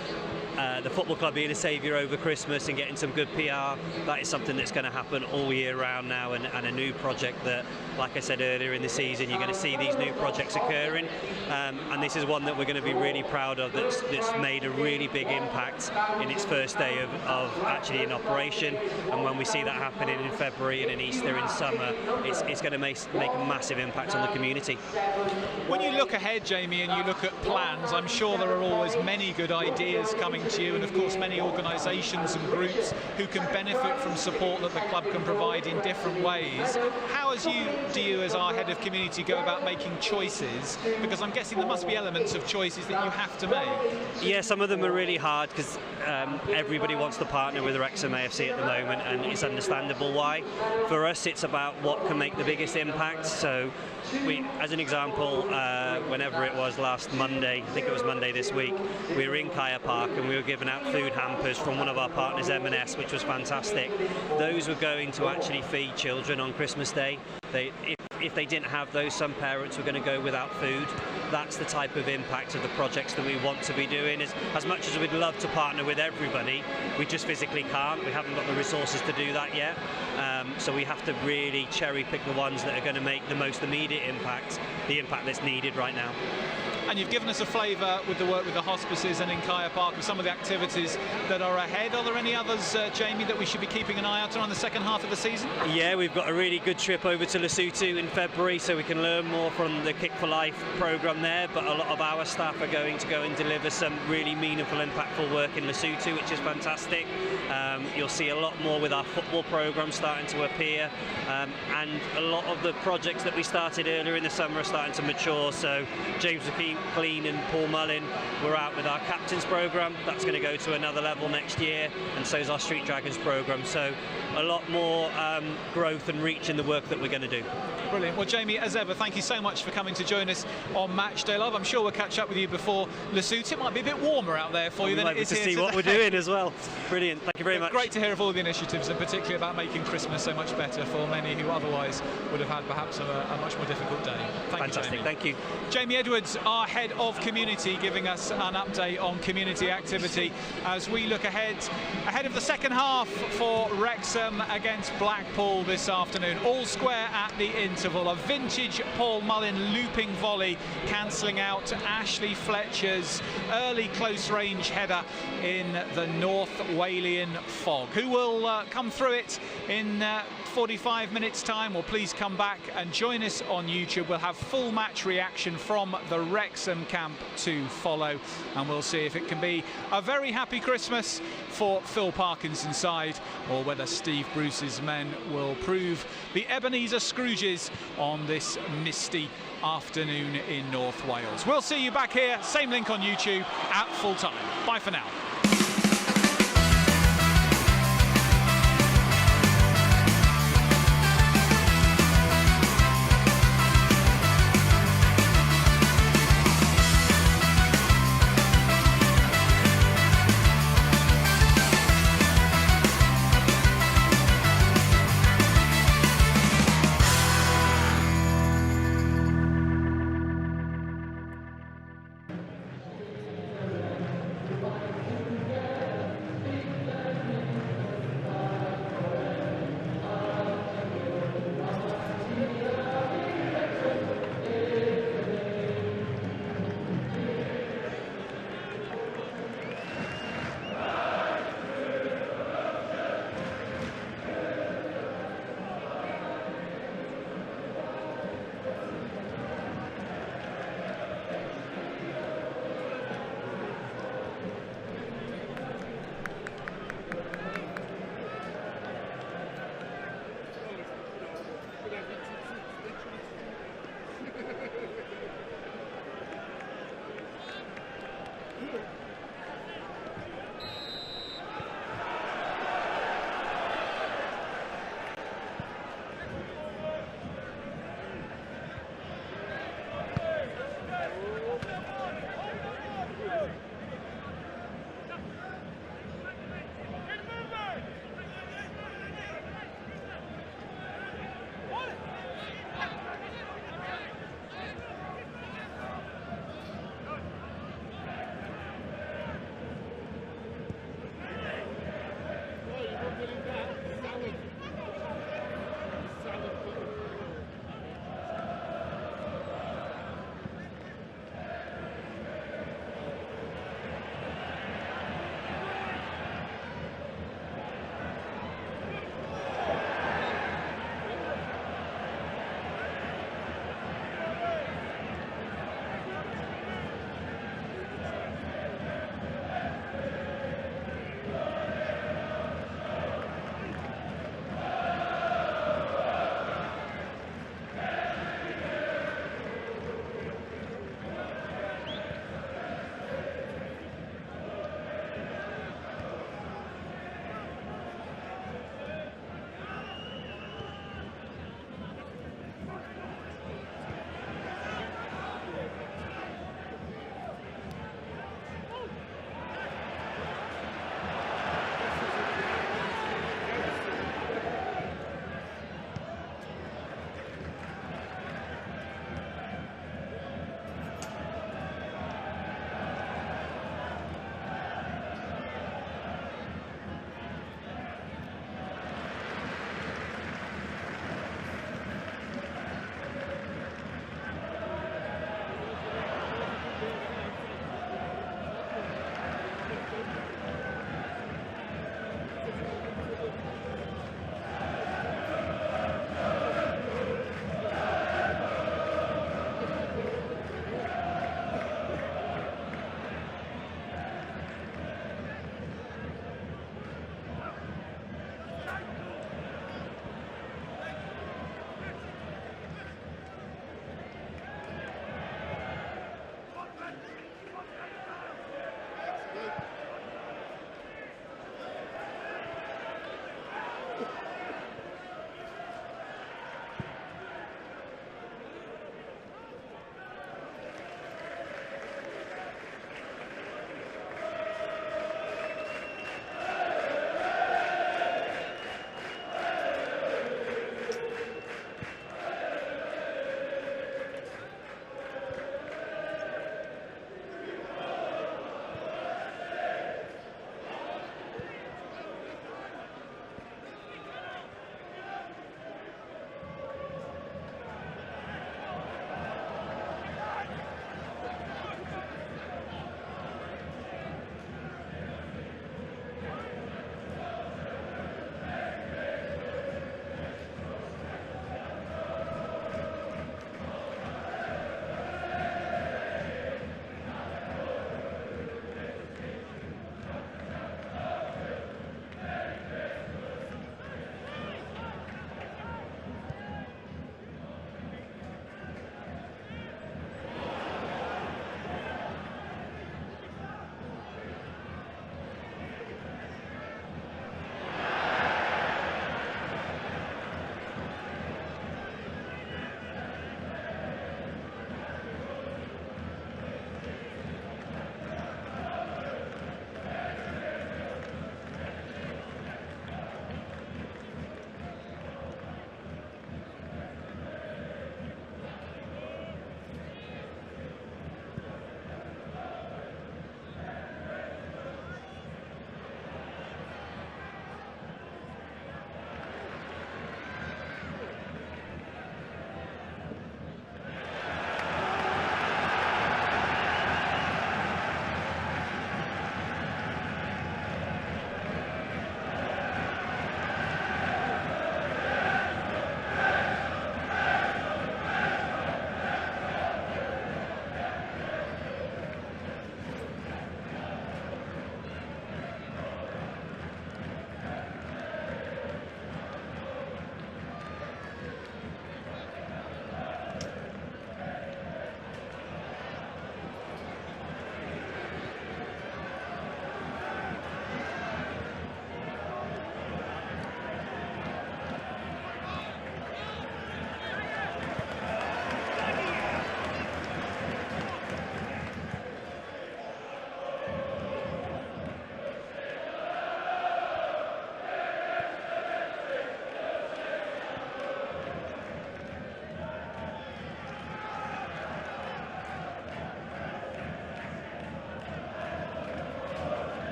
the football club being a saviour over Christmas and getting some good PR. That is something that's going to happen all year round now, and a new project that, like I said earlier in the season, you're going to see these new projects occurring, and this is one that we're going to be really proud of, that's made a really big impact in its first day of actually in operation. And when we see that happening in February and in Easter in summer, it's going to make a massive impact on the community. When you look ahead, Jamie, and you look at plans, I'm sure there are always many good ideas coming to you, and of course many organisations and groups who can benefit from support that the club can provide in different ways. How do you as our head of community go about making choices? Because I'm guessing there must be elements of choices that you have to make. Yeah, some of them are really hard because everybody wants to partner with Wrexham AFC at the moment, and it's understandable why. For us, it's about what can make the biggest impact. So we, as an example, whenever it was last Monday, I think it was Monday this week, we were in Kaya Park and we were giving out food hampers from one of our partners, M&S, which was fantastic. Those were going to actually feed children on Christmas Day. If they didn't have those, some parents were going to go without food. That's the type of impact of the projects that we want to be doing. As much as we'd love to partner with everybody, we just physically can't. We haven't got the resources to do that yet. So we have to really cherry pick the ones that are going to make the most immediate impact, the impact that's needed right now. And you've given us a flavour with the work with the hospices and in Kaya Park with some of the activities that are ahead. Are there any others, Jamie, that we should be keeping an eye out on the second half of the season? Yeah, we've got a really good trip over to Lesotho in February, so we can learn more from the Kick for Life programme there, but a lot of our staff are going to go and deliver some really meaningful, impactful work in Lesotho, which is fantastic. You'll see a lot more with our football programme starting to appear, and a lot of the projects that we started earlier in the summer are starting to mature. So James McKee Clean and Paul Mullin were out with our captains programme. That's going to go to another level next year, and so is our Street Dragons programme. So a lot more growth and reach in the work that we're going to do. Brilliant. Well, Jamie, as ever, thank you so much for coming to join us on Matchday Live. I'm sure we'll catch up with you before Lesotho. It might be a bit warmer out there for you than it is to here see today. what we're doing as well. Brilliant. Thank you very much. Great to hear of all the initiatives, and particularly about making Christmas so much better for many who otherwise would have had perhaps a much more difficult day. Fantastic. You, Jamie. Thank you. Jamie Edwards, our head of community, giving us an update on community activity as we look ahead of the second half for Wrexham against Blackpool this afternoon. All square at the interval. A vintage Paul Mullin looping volley cancelling out Ashley Fletcher's early close-range header in the North Walian fog. Who will come through it in 45 minutes time? Well, please come back and join us on YouTube. We'll have full match reaction from the Wrexham camp to follow, and we'll see if it can be a very happy Christmas for Phil Parkinson's side, or whether Steve Bruce's men will prove the Ebenezer Scrooges on this misty afternoon in North Wales. We'll see you back here, same link on YouTube at full time. Bye for now.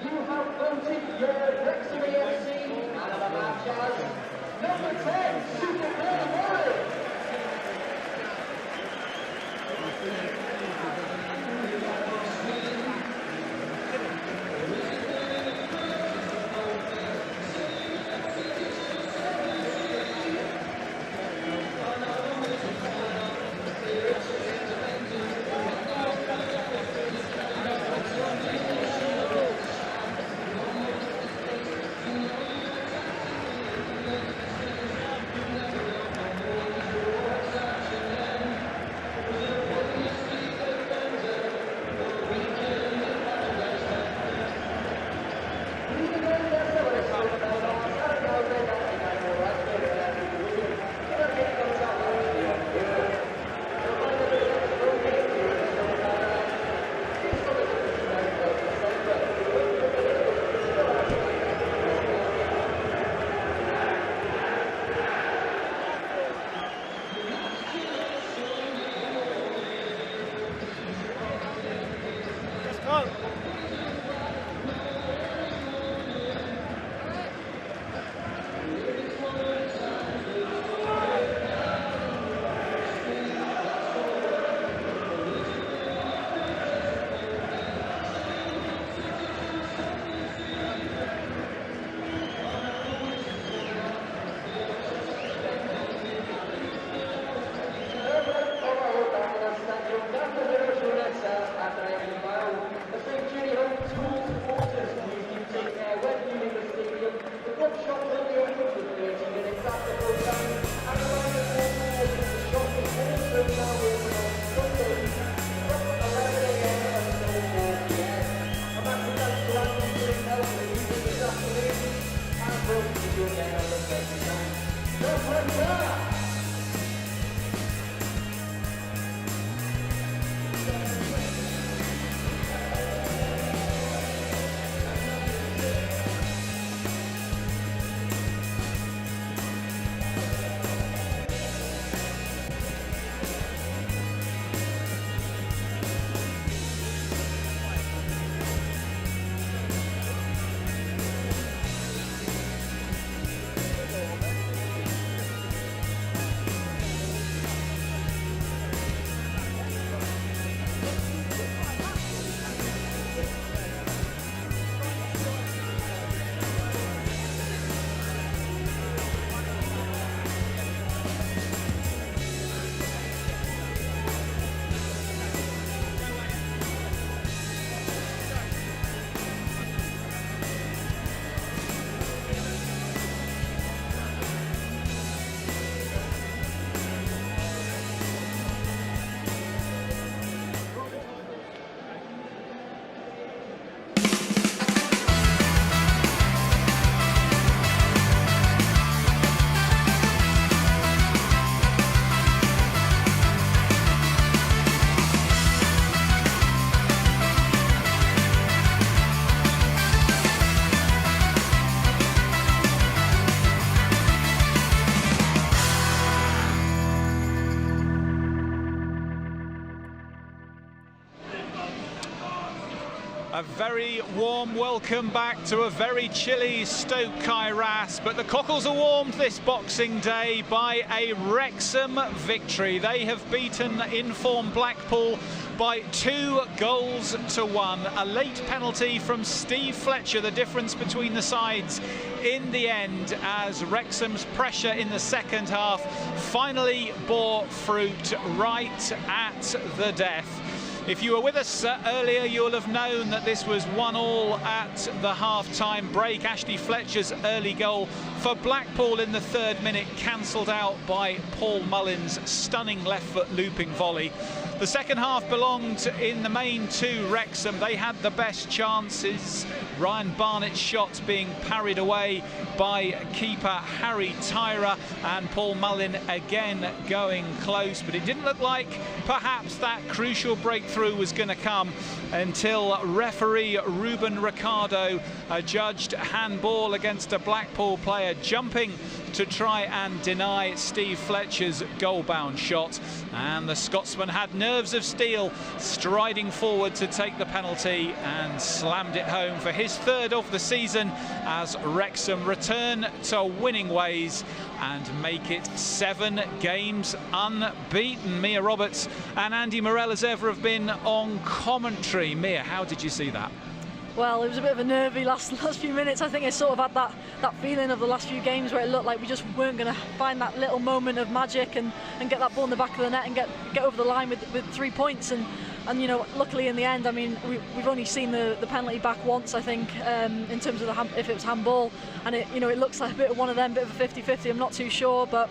You have voted your Wrexham AFC man of the match as number 10, Super Mullin. A very warm welcome back to a very chilly Stoke Kairas, but the Cockles are warmed this Boxing Day by a Wrexham victory. They have beaten in-form Blackpool by 2-1. A late penalty from Steve Fletcher, the difference between the sides in the end, as Wrexham's pressure in the second half finally bore fruit right at the death. If you were with us earlier, you'll have known that this was 1-1 at the half-time break. Ashley Fletcher's early goal for Blackpool in the 3rd minute cancelled out by Paul Mullin's stunning left-foot looping volley. The second half belonged in the main to Wrexham. They had the best chances. Ryan Barnett's shot being parried away by keeper Harry Tyra, and Paul Mullin again going close, but it didn't look like perhaps that crucial breakthrough was going to come until referee Ruben Ricardo judged handball against a Blackpool player jumping to try and deny Steve Fletcher's goal-bound shot, and the Scotsman had nerves of steel, striding forward to take the penalty and slammed it home for his 3rd of the season, as Wrexham return to winning ways and make it 7 games unbeaten. Mia Roberts and Andy Morell, as ever, have been on commentary. Mia, how did you see that? Well, it was a bit of a nervy last few minutes. I think it sort of had that feeling of the last few games where it looked like we just weren't going to find that little moment of magic and get that ball in the back of the net and get over the line with 3 points. And you know, luckily in the end, I mean, we've only seen the penalty back once, I think, in terms of if it was handball, and it looks like a bit of one of them, bit of a 50-50. I'm not too sure, but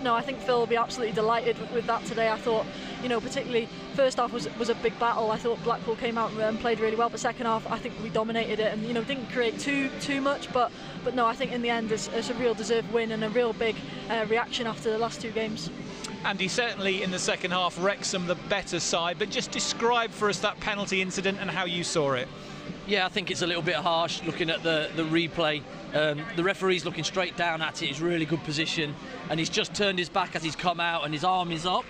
no, I think Phil will be absolutely delighted with that today. I thought, you know, particularly first half was a big battle. I thought Blackpool came out and played really well, but second half I think we dominated it and, you know, didn't create too much, but no, I think in the end it's a real deserved win and a real big reaction after the last 2 games. Andy, certainly in the second half, Wrexham the better side, but just describe for us that penalty incident and how you saw it. Yeah, I think it's a little bit harsh looking at the replay. The referee's looking straight down at it. It's really good position, and he's just turned his back as he's come out, and his arm is up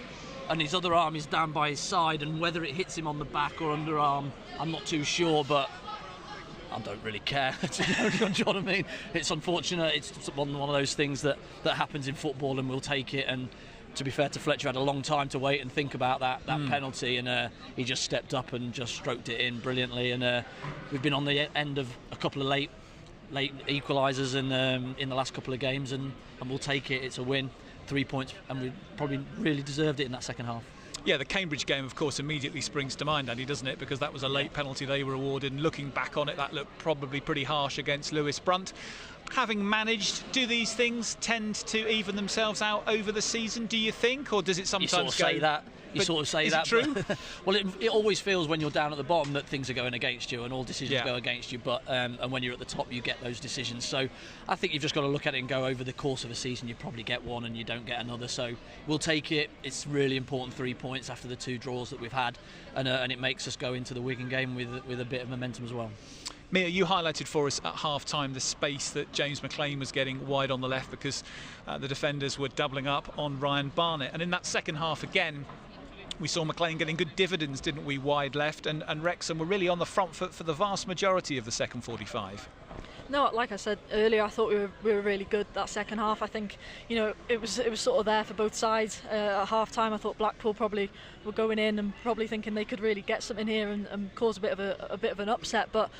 and his other arm is down by his side, and whether it hits him on the back or underarm, I'm not too sure, but I don't really care. Do you know what I mean? It's unfortunate. It's one of those things that happens in football, and we'll take it. And to be fair to Fletcher, had a long time to wait and think about that penalty, and he just stepped up and just stroked it in brilliantly. And we've been on the end of a couple of late equalisers in the last couple of games, and we'll take it. It's a win, 3 points, and we probably really deserved it in that second half. Yeah, the Cambridge game, of course, immediately springs to mind, Andy, doesn't it? Because that was a late penalty they were awarded, and looking back on it, that looked probably pretty harsh against Lewis Brunt. Having managed, do these things tend to even themselves out over the season, do you think? Or does it sometimes You sort of say that. True? Well, it always feels when you're down at the bottom that things are going against you and all decisions go against you, but and when you're at the top you get those decisions. So I think you've just got to look at it and go, over the course of a season you probably get one and you don't get another, so we'll take it. It's really important, 3 points after the 2 draws that we've had, and it makes us go into the Wigan game with a bit of momentum as well. Mia, you highlighted for us at half-time the space that James McLean was getting wide on the left because the defenders were doubling up on Ryan Barnett, and in that second half again we saw McLean getting good dividends, didn't we, wide left, and Wrexham were really on the front foot for the vast majority of the second 45. No, like I said earlier, I thought we were really good that second half. I think, you know, it was sort of there for both sides. At half time I thought Blackpool probably were going in and probably thinking they could really get something here and cause a bit of an upset, but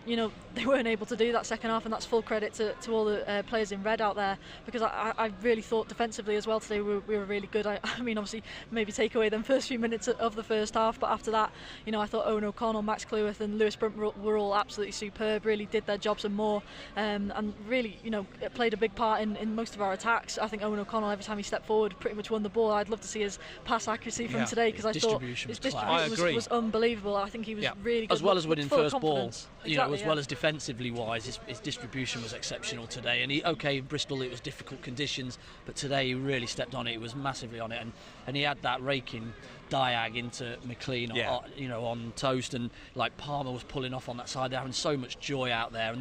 you know, they weren't able to do that second half, and that's full credit to all the players in red out there, because I really thought defensively as well today we were really good. I mean, obviously maybe take away them first few minutes of the first half, but after that, you know, I thought Owen O'Connell, Max Cleworth and Lewis Brunt were all absolutely superb, really did their jobs and more. And really, you know, it played a big part in most of our attacks. I think Owen O'Connell, every time he stepped forward, pretty much won the ball. I'd love to see his pass accuracy from today, because I thought his distribution was unbelievable. I think he was really good. As well as winning first ball, you know, as well as defensively wise, his distribution was exceptional today. And Bristol, it was difficult conditions, but today he really stepped on it. He was massively on it, and he had that raking diag into McLean, Yeah. on toast, and like Palmer was pulling off on that side. They're having so much joy out there, and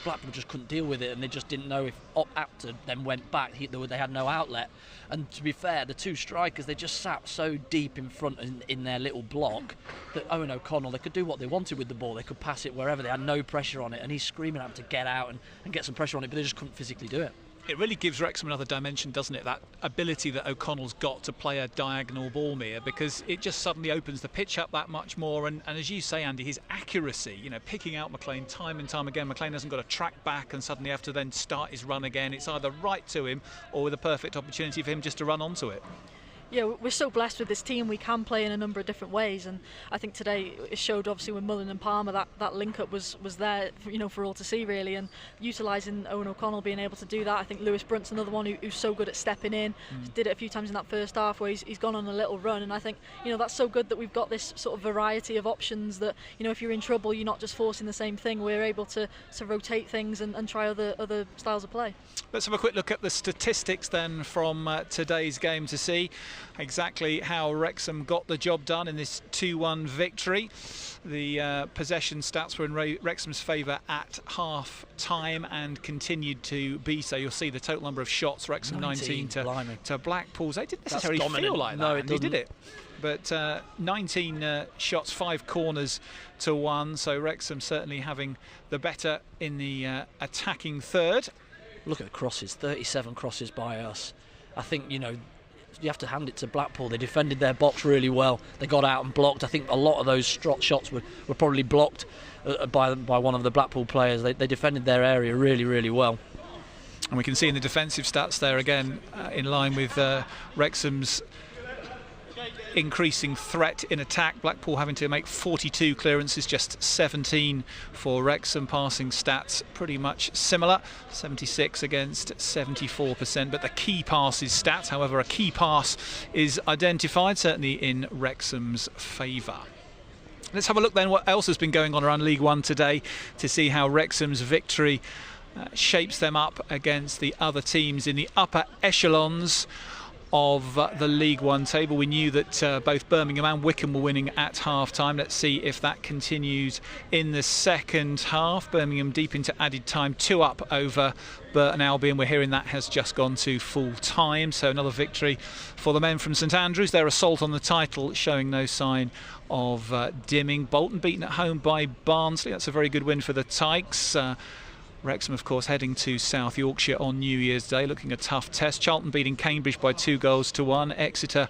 Blackpool just couldn't deal with it, and they just didn't know if Apter then went back. They had no outlet. And to be fair, the two strikers, they just sat so deep in front in their little block that Owen O'Connell, they could do what they wanted with the ball. They could pass it wherever. They had no pressure on it, and he's screaming at them to get out and get some pressure on it, but they just couldn't physically do it. It really gives Wrexham another dimension, doesn't it? That ability that O'Connell's got to play a diagonal ball, Mia, because it just suddenly opens the pitch up that much more. And as you say, Andy, his accuracy, picking out McLean time and time again. McLean hasn't got to track back and suddenly have to then start his run again. It's either right to him or with a perfect opportunity for him just to run onto it. Yeah, we're so blessed with this team. We can play in a number of different ways, and I think today it showed obviously with Mullin and Palmer that link up was there, for all to see really, and utilising Owen O'Connell being able to do that. I think Lewis Brunt's another one who's so good at stepping in. Did it a few times in that first half where he's gone on a little run, and I think that's so good that we've got this sort of variety of options that if you're in trouble, you're not just forcing the same thing. We're able to rotate things and try other styles of play. Let's have a quick look at the statistics then from today's game to see exactly how Wrexham got the job done in this 2-1 victory. The possession stats were in Wrexham's favour at half-time and continued to be so. You'll see the total number of shots, Wrexham 19 to Blackpool's. They didn't necessarily feel like that. No, it did it. But 19 shots, 5 corners to 1, so Wrexham certainly having the better in the attacking third. Look at the crosses, 37 crosses by us. I think, you have to hand it to Blackpool. They defended their box really well. They got out and blocked. I think a lot of those shots were probably blocked by one of the Blackpool players. They defended their area really, really well. And we can see in the defensive stats there again, in line with Wrexham's increasing threat in attack. Blackpool having to make 42 clearances, just 17 for Wrexham. Passing stats pretty much similar, 76 against 74%, but the key passes stats, however, a key pass is identified certainly in Wrexham's favour. Let's have a look then what else has been going on around League One today to see how Wrexham's victory shapes them up against the other teams in the upper echelons of the League One table. We knew that both Birmingham and Wycombe were winning at half-time. Let's see if that continues in the second half. Birmingham deep into added time, 2 up over Burton Albion. We're hearing that has just gone to full time, so another victory for the men from St Andrews. Their assault on the title showing no sign of dimming. Bolton beaten at home by Barnsley. That's a very good win for the Tykes. Wrexham, of course, heading to South Yorkshire on New Year's Day, looking a tough test. Charlton beating Cambridge by 2-1. Exeter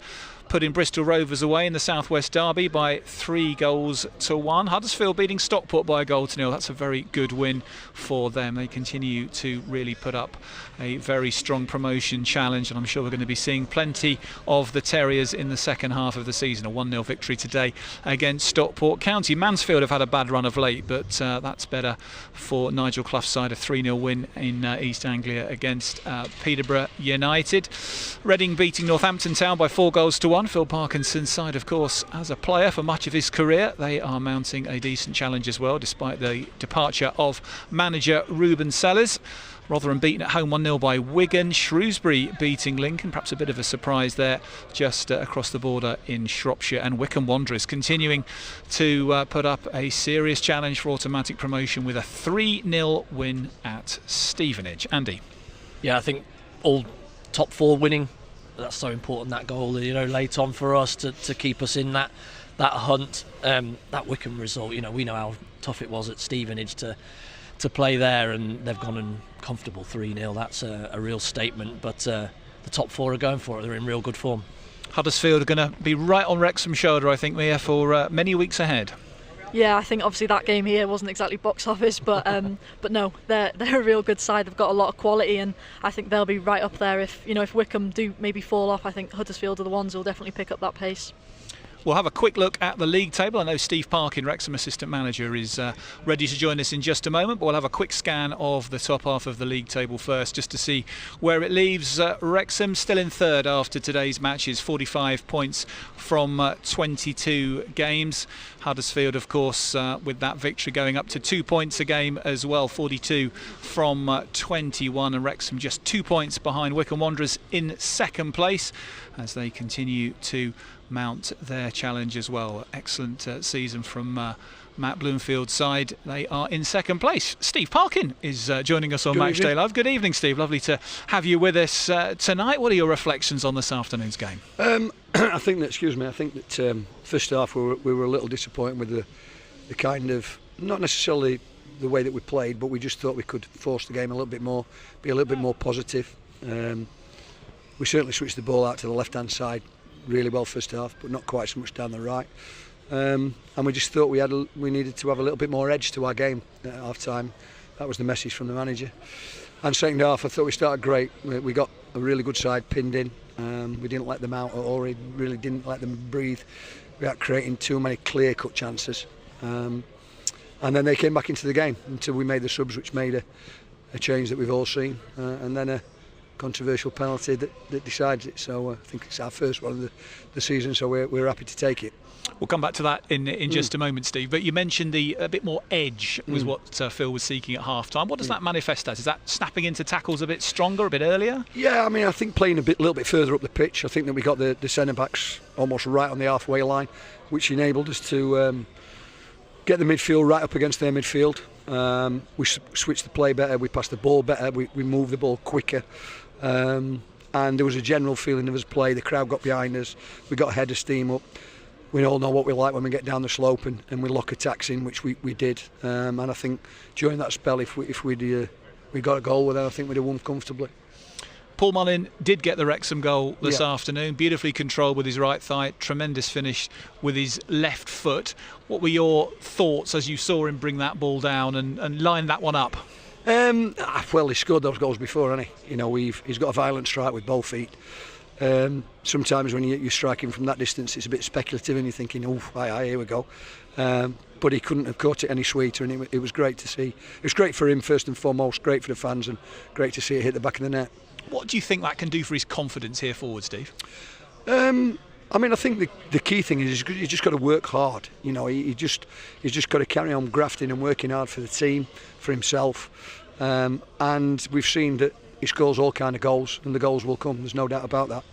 putting Bristol Rovers away in the South West Derby by 3-1. Huddersfield beating Stockport by 1-0. That's a very good win for them. They continue to really put up a very strong promotion challenge, and I'm sure we're going to be seeing plenty of the Terriers in the second half of the season. A 1-0 victory today against Stockport County. Mansfield have had a bad run of late, but that's better for Nigel Clough's side. A 3-0 win in East Anglia against Peterborough United. Reading beating Northampton Town by 4-1. Phil Parkinson's side, of course, as a player for much of his career, they are mounting a decent challenge as well, despite the departure of manager Ruben Sellers. Rotherham beaten at home 1-0 by Wigan. Shrewsbury beating Lincoln, perhaps a bit of a surprise there, just across the border in Shropshire. And Wycombe Wanderers continuing to put up a serious challenge for automatic promotion with a 3-0 win at Stevenage. Andy? Yeah, I think all top 4 winning. That's so important, that goal, late on for us to keep us in that hunt. That Wycombe result, we know how tough it was at Stevenage to play there, and they've gone in comfortable 3-0. That's a real statement, but the top 4 are going for it. They're in real good form. Huddersfield are going to be right on Wrexham's shoulder, I think, Mia, for many weeks ahead. Yeah, I think obviously that game here wasn't exactly box office, but no, they're a real good side. They've got a lot of quality, and I think they'll be right up there. If Wycombe do maybe fall off, I think Huddersfield are the ones who'll definitely pick up that pace. We'll have a quick look at the league table. I know Steve Parkin, Wrexham assistant manager, is ready to join us in just a moment, but we'll have a quick scan of the top half of the league table first, just to see where it leaves. Wrexham still in third after today's matches, 45 points from 22 games. Huddersfield, of course, with that victory going up to 2 points a game as well, 42 from 21, and Wrexham just 2 points behind Wycombe Wanderers in second place as they continue to mount their challenge as well. Excellent season from Matt Bloomfield's side. They are in second place. Steve Parkin is joining us on Matchday Live. Good evening, Steve. Lovely to have you with us tonight. What are your reflections on this afternoon's game? I think that first half we were a little disappointed with the kind of, not necessarily the way that we played, but we just thought we could force the game a little bit more, be a little bit more positive. We certainly switched the ball out to the left-hand side really well first half, but not quite so much down the right. And we just thought we needed to have a little bit more edge to our game at half time. That was the message from the manager. And second half, I thought we started great. We got a really good side pinned in. We didn't let them out at all. We really didn't let them breathe. We weren't creating too many clear-cut chances. And then they came back into the game until we made the subs, which made a change that we've all seen. And then a controversial penalty that decides it. So I think it's our first one of the season, so we're happy to take it. We'll come back to that in just a moment, Steve. But you mentioned a bit more edge was what Phil was seeking at half-time. What does that manifest as? Is that snapping into tackles a bit stronger, a bit earlier? Yeah, I mean, I think playing a little bit further up the pitch. I think that we got the centre-backs almost right on the halfway line, which enabled us to get the midfield right up against their midfield. We switched the play better, we passed the ball better, we moved the ball quicker. And there was a general feeling of us play. The crowd got behind us, we got a head of steam up. We all know what we like when we get down the slope and we lock attacks in, which we did. And I think during that spell, if we got a goal with it, I think we'd have won comfortably. Paul Mullin did get the Wrexham goal this afternoon, beautifully controlled with his right thigh, tremendous finish with his left foot. What were your thoughts as you saw him bring that ball down and line that one up? Well, he scored those goals before, hasn't he? You know, he's got a violent strike with both feet. Sometimes when you strike him from that distance, it's a bit speculative and you're thinking, oh, aye, here we go. But he couldn't have caught it any sweeter, and it was great to see. It was great for him first and foremost, great for the fans, and great to see it hit the back of the net. What do you think that can do for his confidence here forward, Steve? I mean, I think the key thing is he's just got to work hard. You know, he's just got to carry on grafting and working hard for the team, for himself. And we've seen that he scores all kind of goals, and the goals will come. There's no doubt about that.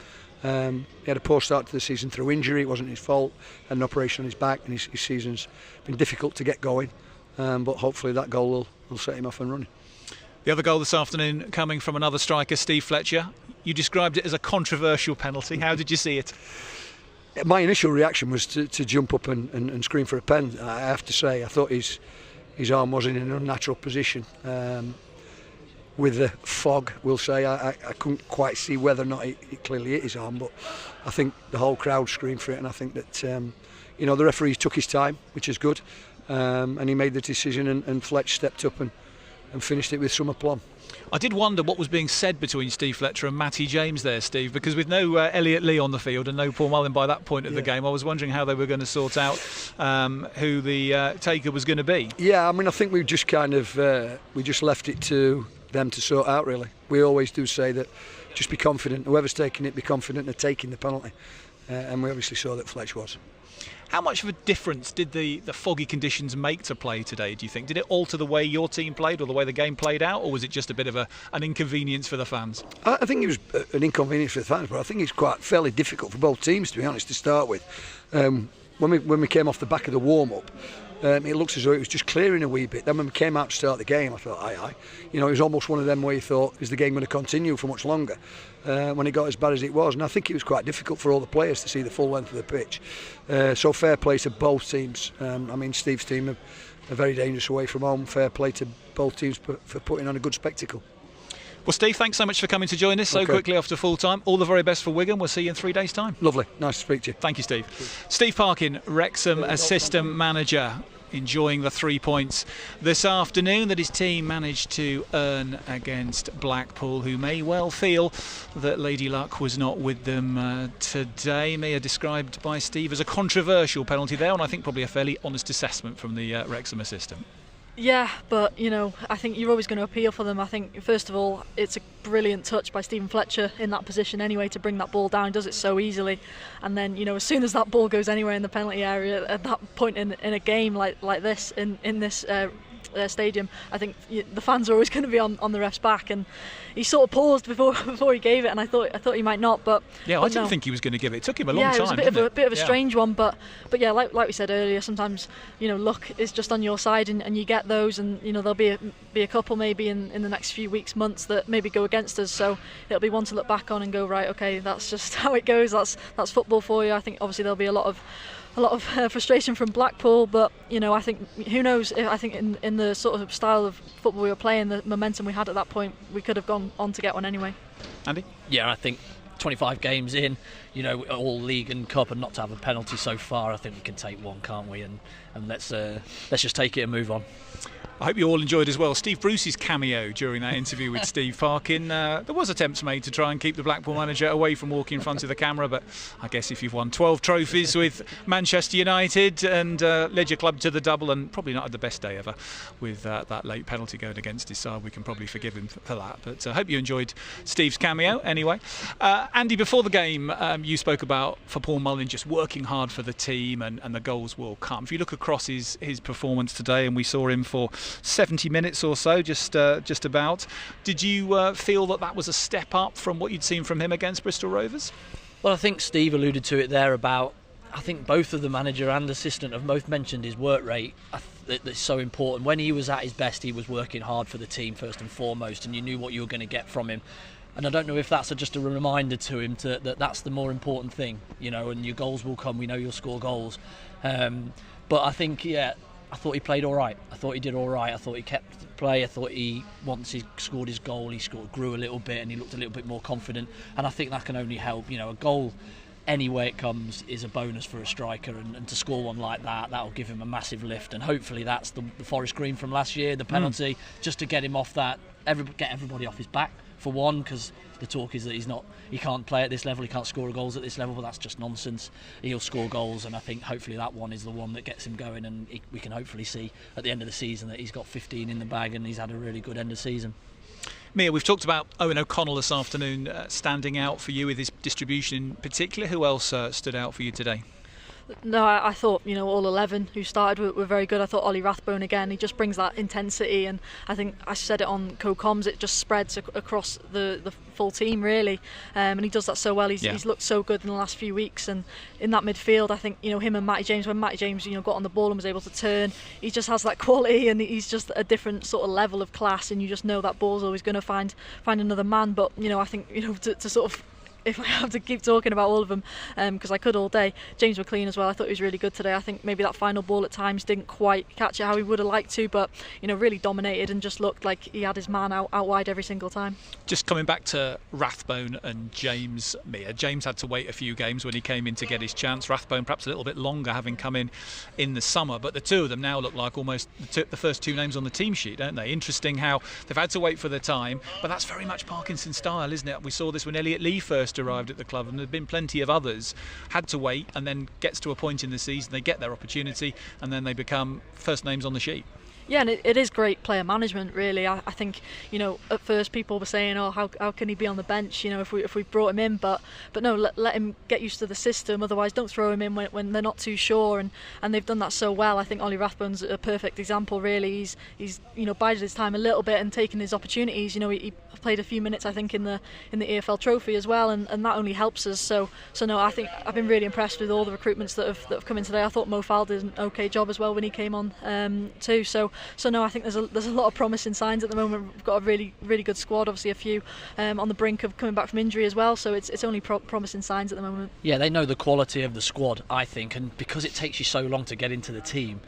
He had a poor start to the season through injury. It wasn't his fault. Had an operation on his back, and his season's been difficult to get going. But hopefully that goal will set him off and running. The other goal this afternoon coming from another striker, Steve Fletcher. You described it as a controversial penalty. How did you see it? My initial reaction was to jump up and scream for a pen. I have to say, I thought his arm was in an unnatural position. With the fog, we'll say, I couldn't quite see whether or not it clearly hit his arm, but I think the whole crowd screamed for it, and I think that the referee took his time, which is good, and he made the decision, and Fletch stepped up and finished it with some aplomb. I did wonder what was being said between Steve Fletcher and Matty James there, Steve, because with no Elliot Lee on the field and no Paul Mullin by that point of the game, I was wondering how they were going to sort out who the taker was going to be. Yeah, I mean, I think we just kind of we just left it to them to sort out, really. We always do say that just be confident, whoever's taking it, be confident of taking the penalty, and we obviously saw that Fletch was. How much of a difference did the foggy conditions make to play today, do you think? Did it alter the way your team played or the way the game played out, or was it just a bit of an inconvenience for the fans? I think it was an inconvenience for the fans, but I think it's quite fairly difficult for both teams, to be honest, to start with. When we came off the back of the warm-up, it looks as though it was just clearing a wee bit. Then when we came out to start the game, I thought, aye. You know, it was almost one of them where you thought, is the game going to continue for much longer? When it got as bad as it was. And I think it was quite difficult for all the players to see the full length of the pitch. So fair play to both teams. I mean, Steve's team are very dangerous away from home. Fair play to both teams for putting on a good spectacle. Well, Steve, thanks so much for coming to join us so quickly after full time. All the very best for Wigan. We'll see you in 3 days' time. Lovely. Nice to speak to you. Thank you, Steve. Steve Parkin, Wrexham assistant manager, enjoying the 3 points this afternoon that his team managed to earn against Blackpool, who may well feel that Lady Luck was not with them today. Mia described by Steve as a controversial penalty there, and I think probably a fairly honest assessment from the Wrexham assistant. Yeah, but I think you're always going to appeal for them. I think first of all, it's a brilliant touch by Stephen Fletcher in that position anyway to bring that ball down. He does it so easily, and then as soon as that ball goes anywhere in the penalty area at that point in a game like this in this stadium, I think the fans are always going to be on the ref's back, and he sort of paused before he gave it, and I thought he might not, but I didn't think he was going to give it. It took him a long time. It was a bit of a strange one, but yeah, like we said earlier, sometimes luck is just on your side, and you get those, and there'll be a couple maybe in the next few weeks, months that maybe go against us. So it'll be one to look back on and go, right, okay, that's just how it goes. That's football for you. I think obviously there'll be a lot of frustration from Blackpool, but I think who knows. I think in the sort of style of football we were playing, the momentum we had at that point, we could have gone on to get one anyway. Andy? Yeah, I think 25 games in, all league and cup, and not to have a penalty so far, I think we can take one, can't we? And let's just take it and move on. I hope you all enjoyed as well Steve Bruce's cameo during that interview with Steve Parkin. There was attempts made to try and keep the Blackpool manager away from walking in front of the camera, but I guess if you've won 12 trophies with Manchester United and led your club to the double, and probably not had the best day ever with that late penalty going against his side, we can probably forgive him for that. But I hope you enjoyed Steve's cameo anyway. Andy, before the game, you spoke about, for Paul Mullin, just working hard for the team, and the goals will come. If you look across his performance today, and we saw him for 70 minutes or so, just about. Did you feel that was a step up from what you'd seen from him against Bristol Rovers? Well, I think Steve alluded to it there about, I think both of the manager and assistant have both mentioned his work rate. That's so important. When he was at his best, he was working hard for the team first and foremost, and you knew what you were going to get from him. And I don't know if that's just a reminder to him that's the more important thing, and your goals will come. We know you'll score goals. But I think, I thought he played all right. I thought he did all right. I thought he kept the play. I thought once he scored his goal, grew a little bit, and he looked a little bit more confident. And I think that can only help. A goal, any way it comes, is a bonus for a striker, and to score one like that'll give him a massive lift. And hopefully that's the Forest Green from last year, the penalty, just to get him off that, get everybody off his back. For one, because the talk is that he can't play at this level, he can't score goals at this level, but that's just nonsense. He'll score goals, and I think hopefully that one is the one that gets him going, and we can hopefully see at the end of the season that he's got 15 in the bag and he's had a really good end of season. Mia, we've talked about Owen O'Connell this afternoon standing out for you with his distribution in particular. Who else stood out for you today? No, I thought all 11 who started were very good. I thought Ollie Rathbone again, he just brings that intensity, and I think I said it on co-coms, it just spreads across the full team really, and he does that so well. He's looked so good in the last few weeks, and in that midfield I think him and Matty James, when Matty James got on the ball and was able to turn, he just has that quality, and he's just a different sort of level of class, and you just know that ball's always going to find another man. But I think to sort of, if I have to keep talking about all of them, because I could all day. James McLean as well, I thought he was really good today. I think maybe that final ball at times didn't quite catch it how he would have liked to, but really dominated and just looked like he had his man out wide every single time. Just coming back to Rathbone and James, Mia. James had to wait a few games when he came in to get his chance. Rathbone perhaps a little bit longer, having come in the summer, but the two of them now look like almost the first two names on the team sheet, don't they? Interesting how they've had to wait for the time, but that's very much Parkinson style, isn't it? We saw this when Elliot Lee first arrived at the club, and there have been plenty of others had to wait, and then gets to a point in the season, they get their opportunity, and then they become first names on the sheet. Yeah, and it is great player management, really. I think, at first people were saying, oh, how can he be on the bench, if we brought him in, but no, let him get used to the system, otherwise don't throw him in when they're not too sure, and they've done that so well. I think Ollie Rathbone's a perfect example, really. He's bided his time a little bit and taken his opportunities. He played a few minutes, I think, in the EFL Trophy as well, and that only helps us. So no, I think I've been really impressed with all the recruitments that have come in today. I thought Mo Fowl did an okay job as well when he came on too. So no, I think there's a lot of promising signs at the moment. We've got a really, really good squad. Obviously, a few on the brink of coming back from injury as well. So it's only promising signs at the moment. Yeah, they know the quality of the squad, I think, and because it takes you so long to get into the team,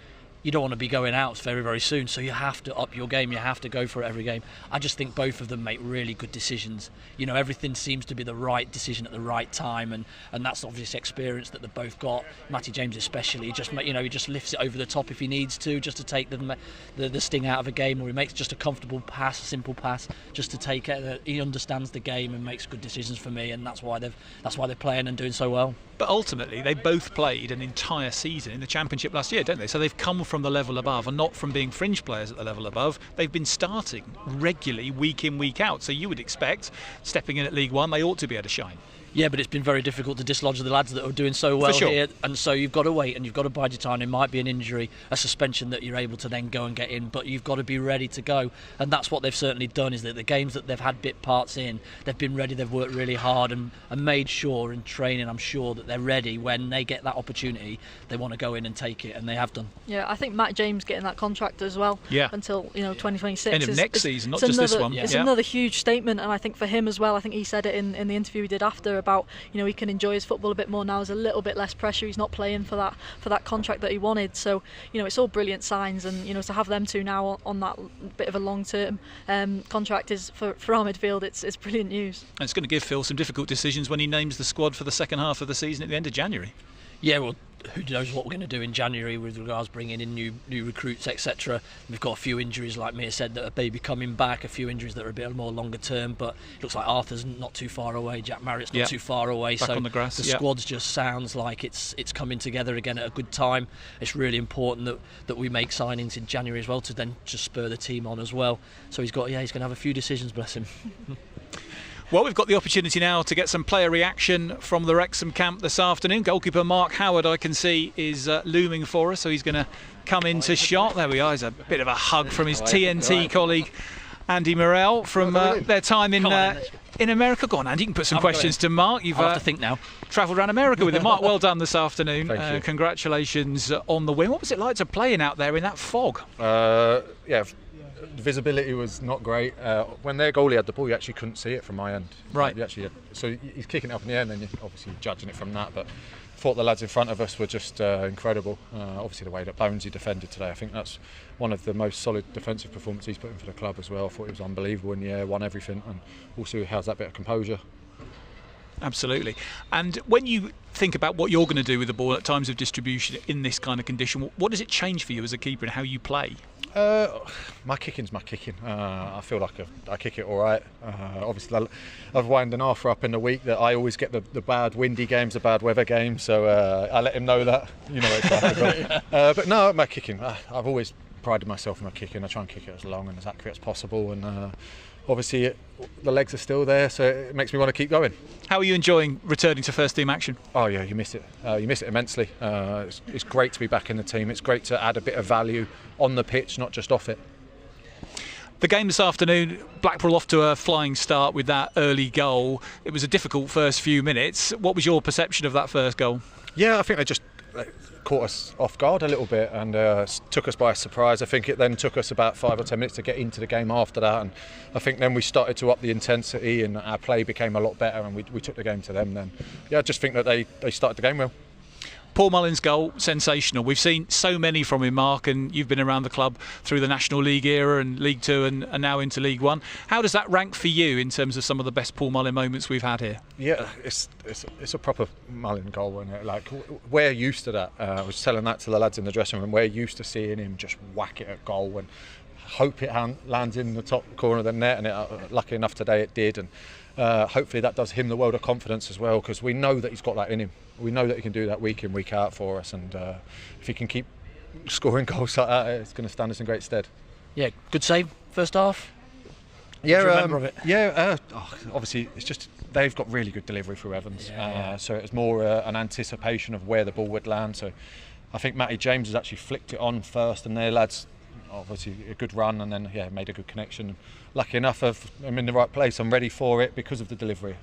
you don't want to be going out very, very soon, so you have to up your game, you have to go for it every game. I just think both of them make really good decisions. Everything seems to be the right decision at the right time, and that's obviously experience that they've both got. Matty James especially, he just lifts it over the top if he needs to, just to take the sting out of a game, or he makes just a comfortable pass, a simple pass, just to take it. He understands the game and makes good decisions for me, and that's why they're playing and doing so well. But ultimately, they both played an entire season in the Championship last year, don't they? So they've come from the level above, and not from being fringe players at the level above. They've been starting regularly, week in, week out. So you would expect, stepping in at League One, they ought to be able to shine. Yeah, but it's been very difficult to dislodge the lads that are doing so well here, and so you've got to wait and you've got to bide your time. It might be an injury, a suspension that you're able to then go and get in, but you've got to be ready to go, and that's what they've certainly done. Is that the games that they've had bit parts in, they've been ready, they've worked really hard and made sure in training, I'm sure, that they're ready when they get that opportunity. They want to go in and take it, and they have done. Yeah, I think Matt James getting that contract as well until 2026. End of next season, not just this one. It's another huge statement, and I think for him as well, I think he said it in the interview he did after about he can enjoy his football a bit more now. There's a little bit less pressure. He's not playing for that contract that he wanted. So it's all brilliant signs, and to have them two now on that bit of a long-term contract is for our midfield. It's brilliant news. And it's going to give Phil some difficult decisions when he names the squad for the second half of the season at the end of January. Yeah, well, who knows what we're going to do in January with regards bringing in new recruits, etc. We've got a few injuries, like Mia said, that are maybe coming back, a few injuries that are a bit more longer term, but it looks like Arthur's not too far away, Jack Marriott's not too far away, back so on the grass, the squad's just sounds like it's coming together again at a good time. It's really important that we make signings in January as well to then just spur the team on as well. So he's going to have a few decisions, bless him. Well, we've got the opportunity now to get some player reaction from the Wrexham camp this afternoon. Goalkeeper Mark Howard, I can see, is looming for us, so he's going to come into shot. There we are. He's a bit of a hug from his TNT colleague Andy Morrell from their time in America. Go on, Andy, you can put some questions to Mark. You've I'll have to think now. Travelled around America with him. Mark, well done this afternoon. Thank you. Congratulations on the win. What was it like to playing out there in that fog? The visibility was not great. When their goalie had the ball, you actually couldn't see it from my end. Right. So he's kicking it up in the air, and then you're obviously judging it from that. But I thought the lads in front of us were just incredible. Obviously, the way that Bonesy defended today, I think that's one of the most solid defensive performances he's put in for the club as well. I thought he was unbelievable in the air, won everything, and also he has that bit of composure. Absolutely. And when you think about what you're going to do with the ball at times of distribution in this kind of condition, what does it change for you as a keeper and how you play? My kicking's my kicking. I feel like I kick it all right. Obviously, I've wound an Arthur up in the week that I always get the bad windy games, the bad weather games, so I let him know that. But no, my kicking. I've always prided myself in my kicking. I try and kick it as long and as accurate as possible, and obviously the legs are still there, so it makes me want to keep going. How are you enjoying returning to first team action? Oh yeah, you miss it. You miss it immensely. It's great to be back in the team. It's great to add a bit of value on the pitch, not just off it. The game this afternoon, Blackpool off to a flying start with that early goal. It was a difficult first few minutes. What was your perception of that first goal? Yeah, I think they just caught us off guard a little bit and took us by surprise. I think it then took us about 5 or 10 minutes to get into the game after that, and I think then we started to up the intensity and our play became a lot better, and we took the game to them then. Yeah, I just think that they started the game well. Paul Mullin's goal, sensational. We've seen so many from him, Mark, and you've been around the club through the National League era and League Two and now into League One. How does that rank for you in terms of some of the best Paul Mullin moments we've had here? Yeah, it's a proper Mullin goal, isn't it? Like, we're used to that. I was telling that to the lads in the dressing room. We're used to seeing him just whack it at goal and hope it lands in the top corner of the net, and lucky enough today it did. And hopefully that does him the world of confidence as well, because we know that he's got that in him. We know that he can do that week in, week out for us, and if he can keep scoring goals like that, it's going to stand us in great stead. Yeah, good save first half. Yeah, do you remember of it? Yeah. Obviously, it's just they've got really good delivery through Evans, so it's more an anticipation of where the ball would land. So I think Matty James has actually flicked it on first, and their lads obviously a good run, and then made a good connection. Lucky enough, I'm in the right place. I'm ready for it because of the delivery.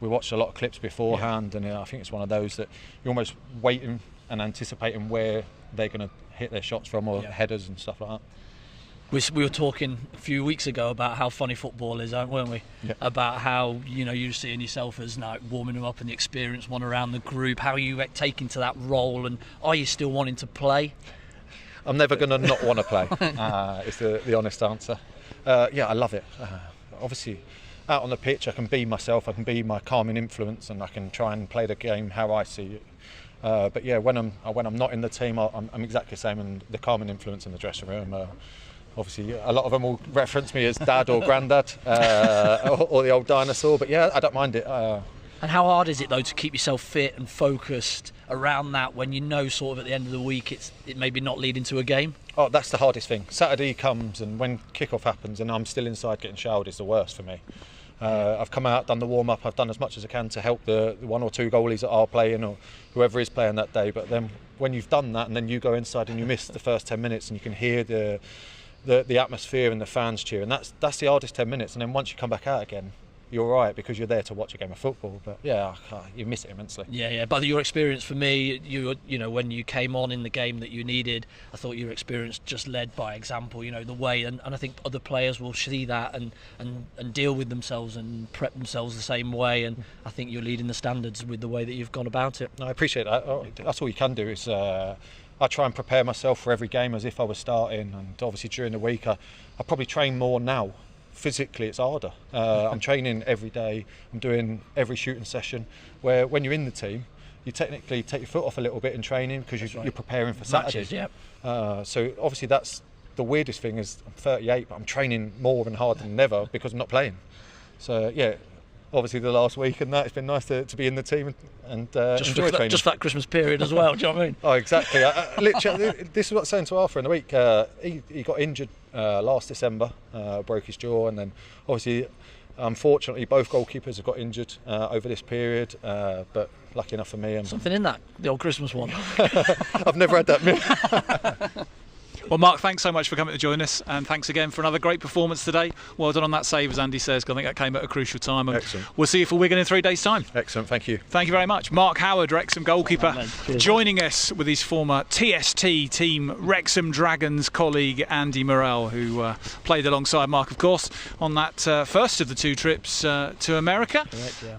We watched a lot of clips beforehand, and I think it's one of those that you're almost waiting and anticipating where they're going to hit their shots from, or headers and stuff like that. We were talking a few weeks ago about how funny football is, weren't we? Yeah. About how you're seeing yourself as like warming them up and the experienced one around the group. How are you taking to that role, and are you still wanting to play? I'm never going to not want to play. Is the honest answer. I love it. Obviously, out on the pitch, I can be myself. I can be my calming influence, and I can try and play the game how I see it. But yeah, when I'm not in the team, I'm exactly the same, and the calming influence in the dressing room. Obviously, a lot of them will reference me as dad or granddad, or the old dinosaur. But yeah, I don't mind it. And how hard is it though to keep yourself fit and focused around that when sort of at the end of the week it maybe not leading to a game? Oh, that's the hardest thing. Saturday comes, and when kick-off happens and I'm still inside getting showered is the worst for me. I've come out, done the warm-up, I've done as much as I can to help the 1 or 2 goalies that are playing or whoever is playing that day. But then when you've done that and then you go inside and you miss the first 10 minutes and you can hear the atmosphere and the fans cheer, and that's the hardest 10 minutes. And then once you come back out again, you're all right because you're there to watch a game of football. But yeah, you miss it immensely. Yeah. But your experience for me, you know, when you came on in the game that you needed, I thought your experience just led by example. You know, the way, and I think other players will see that and deal with themselves and prep themselves the same way. And I think you're leading the standards with the way that you've gone about it. I appreciate that. That's all you can do is. I try and prepare myself for every game as if I was starting, and obviously during the week I probably train more now. Physically it's harder. I'm training every day, I'm doing every shooting session, where when you're in the team you technically take your foot off a little bit in training because you're preparing for Saturday. Matches, yep. So obviously that's the weirdest thing is I'm 38 but I'm training more and harder than ever because I'm not playing. So yeah, obviously the last week and that, it's been nice to be in the team and enjoy training. Just for that Christmas period as well, do you know what I mean? Oh, exactly. Literally, this is what I was saying to Arthur in the week. He got injured last December, broke his jaw, and then obviously, unfortunately, both goalkeepers have got injured over this period. But lucky enough for me, something in that, the old Christmas one. I've never had that. Well, Mark, thanks so much for coming to join us, and thanks again for another great performance today. Well done on that save, as Andy says. I think that came at a crucial time. And excellent. We'll see you for Wigan in 3 days' time. Excellent, thank you. Thank you very much. Mark Howard, Wrexham goalkeeper, joining us with his former TST team Wrexham Dragons colleague Andy Morrell, who played alongside Mark, of course, on that first of the 2 trips to America. Correct, yeah.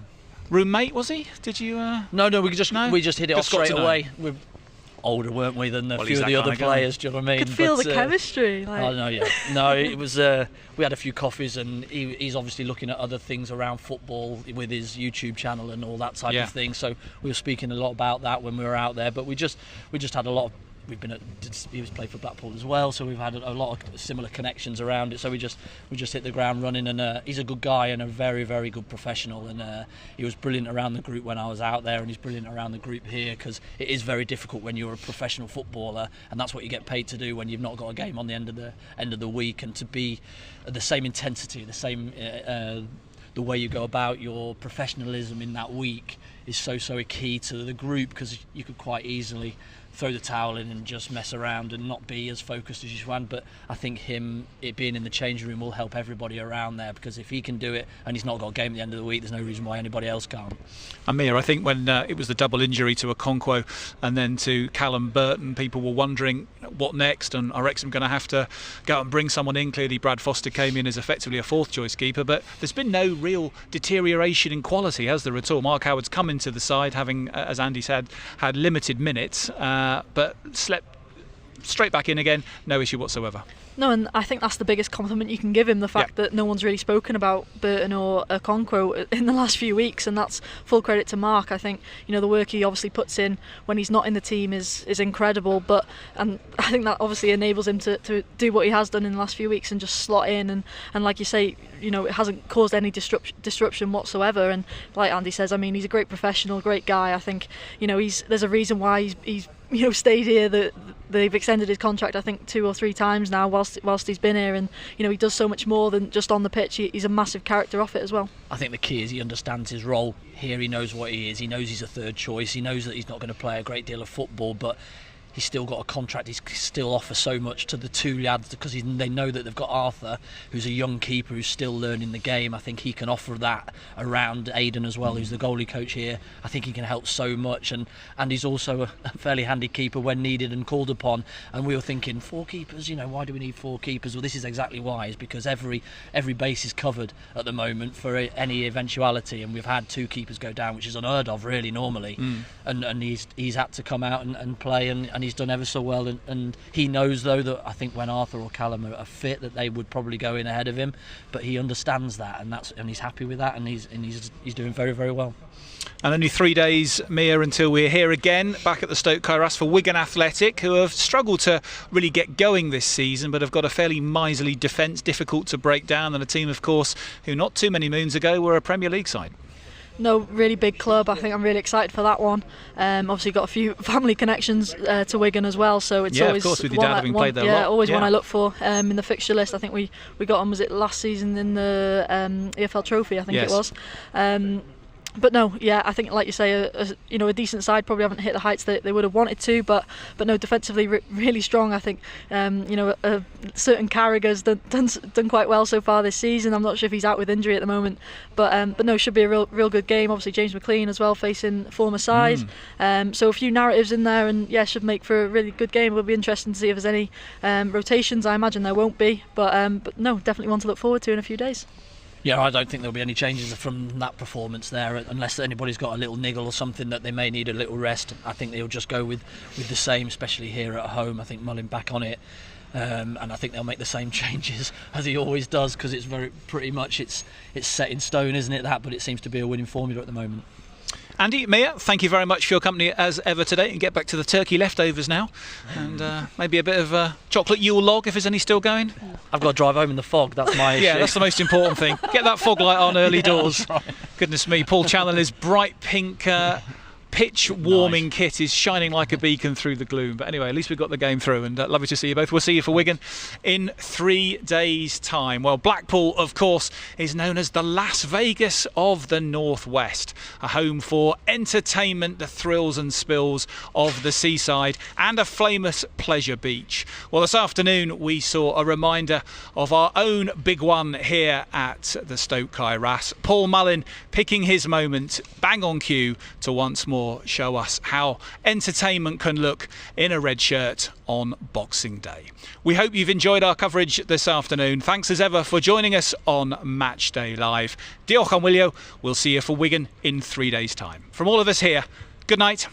Roommate, was he? Did you? No, we just hit it off straight away. We're older, weren't we, than a few of the other players? Do you know what I mean? Could feel the chemistry. Oh no, yeah, no. It was. We had a few coffees, and he's obviously looking at other things around football with his YouTube channel and all that type of thing. So we were speaking a lot about that when we were out there. But we just had a lot of. We've been he was played for Blackpool as well, so we've had a lot of similar connections around it. So we just hit the ground running, and he's a good guy and a very, very good professional. And he was brilliant around the group when I was out there, and he's brilliant around the group here because it is very difficult when you're a professional footballer, and that's what you get paid to do when you've not got a game on the end of the week, and to be at the same intensity, the same. The way you go about your professionalism in that week is so key to the group, because you could quite easily throw the towel in and just mess around and not be as focused as you want. But I think it being in the changing room will help everybody around there, because if he can do it and he's not got a game at the end of the week, there's no reason why anybody else can't. Amir, I think when it was the double injury to Okonkwo and then to Callum Burton, people were wondering what next, and are Wrexham going to have to go and bring someone in? Clearly Brad Foster came in as effectively a 4th choice keeper, but there's been no real deterioration in quality, has there at all? Mark Howard's come into the side having, as Andy said, had limited minutes, but slept straight back in again, no issue whatsoever. No, and I think that's the biggest compliment you can give him, the fact that no one's really spoken about Burton or Okonkwo in the last few weeks, and that's full credit to Mark. I think, you know, the work he obviously puts in when he's not in the team is incredible, and I think that obviously enables him to do what he has done in the last few weeks and just slot in, and like you say, you know, it hasn't caused any disruption whatsoever. And like Andy says, I mean, he's a great professional, great guy. I think, you know, there's a reason why he's you know, stayed here. That they've extended his contract, I think, 2 or 3 times now whilst he's been here, and you know, he does so much more than just on the pitch. He's a massive character off it as well. I think the key is he understands his role here. He knows what he is. He knows he's a 3rd choice. He knows that he's not going to play a great deal of football, but he's still got a contract. He still offers so much to the 2 lads, because they know that they've got Arthur, who's a young keeper who's still learning the game. I think he can offer that around Aidan as well, who's the goalie coach here. I think he can help so much, and he's also a fairly handy keeper when needed and called upon. And we were thinking, 4 keepers, you know, why do we need 4 keepers? Well, this is exactly why, is because every base is covered at the moment for any eventuality, and we've had 2 keepers go down, which is unheard of really normally. And he's had to come out and play, and he's done ever so well, and he knows though that I think when Arthur or Callum are fit, that they would probably go in ahead of him, but he understands that, and he's happy with that, and he's doing very, very well. And only 3 days, Mia, until we're here again back at the Stoke Kairas for Wigan Athletic, who have struggled to really get going this season, but have got a fairly miserly defence, difficult to break down, and a team, of course, who not too many moons ago were a Premier League side. No, really big club. I think I'm really excited for that one. Obviously got a few family connections to Wigan as well, so it's always of course, with your dad having played there a lot. Always one I look for in the fixture list. I think we got on, was it last season in the EFL Trophy? I think it was. But no, yeah, I think like you say, a decent side, probably haven't hit the heights that they would have wanted to, but no, defensively really strong. I think certain Carragher's done quite well so far this season. I'm not sure if he's out with injury at the moment, but no, should be a real good game. Obviously James McLean as well, facing former side. So a few narratives in there, and yeah, should make for a really good game. It'll be interesting to see if there's any rotations. I imagine there won't be, but no, definitely one to look forward to in a few days. Yeah, I don't think there'll be any changes from that performance there, unless anybody's got a little niggle or something that they may need a little rest. I think they'll just go with the same, especially here at home. I think Mullin back on it, and I think they'll make the same changes as he always does, because it's pretty much it's set in stone, isn't it? But it seems to be a winning formula at the moment. Andy, Mia, thank you very much for your company as ever today, and get back to the turkey leftovers now, and maybe a bit of chocolate Yule log if there's any still going. I've got to drive home in the fog, that's my issue. Yeah, that's the most important thing. Get that fog light on early doors. Right. Goodness me, Paul Challoner's bright pink pitch warming kit is shining like a beacon through the gloom. But anyway, at least we've got the game through, and lovely to see you both. We'll see you for Wigan in 3 days' time. Well, Blackpool, of course, is known as the Las Vegas of the Northwest, a home for entertainment, the thrills and spills of the seaside, and a famous pleasure beach. Well, this afternoon we saw a reminder of our own big one here at the Stoke Kairas. Paul Mullin picking his moment bang on cue to once more show us how entertainment can look in a red shirt on Boxing Day. We hope you've enjoyed our coverage this afternoon. Thanks as ever for joining us on Match Day Live. Diolch am wylio. We'll see you for Wigan in 3 days' time. From all of us here, good night.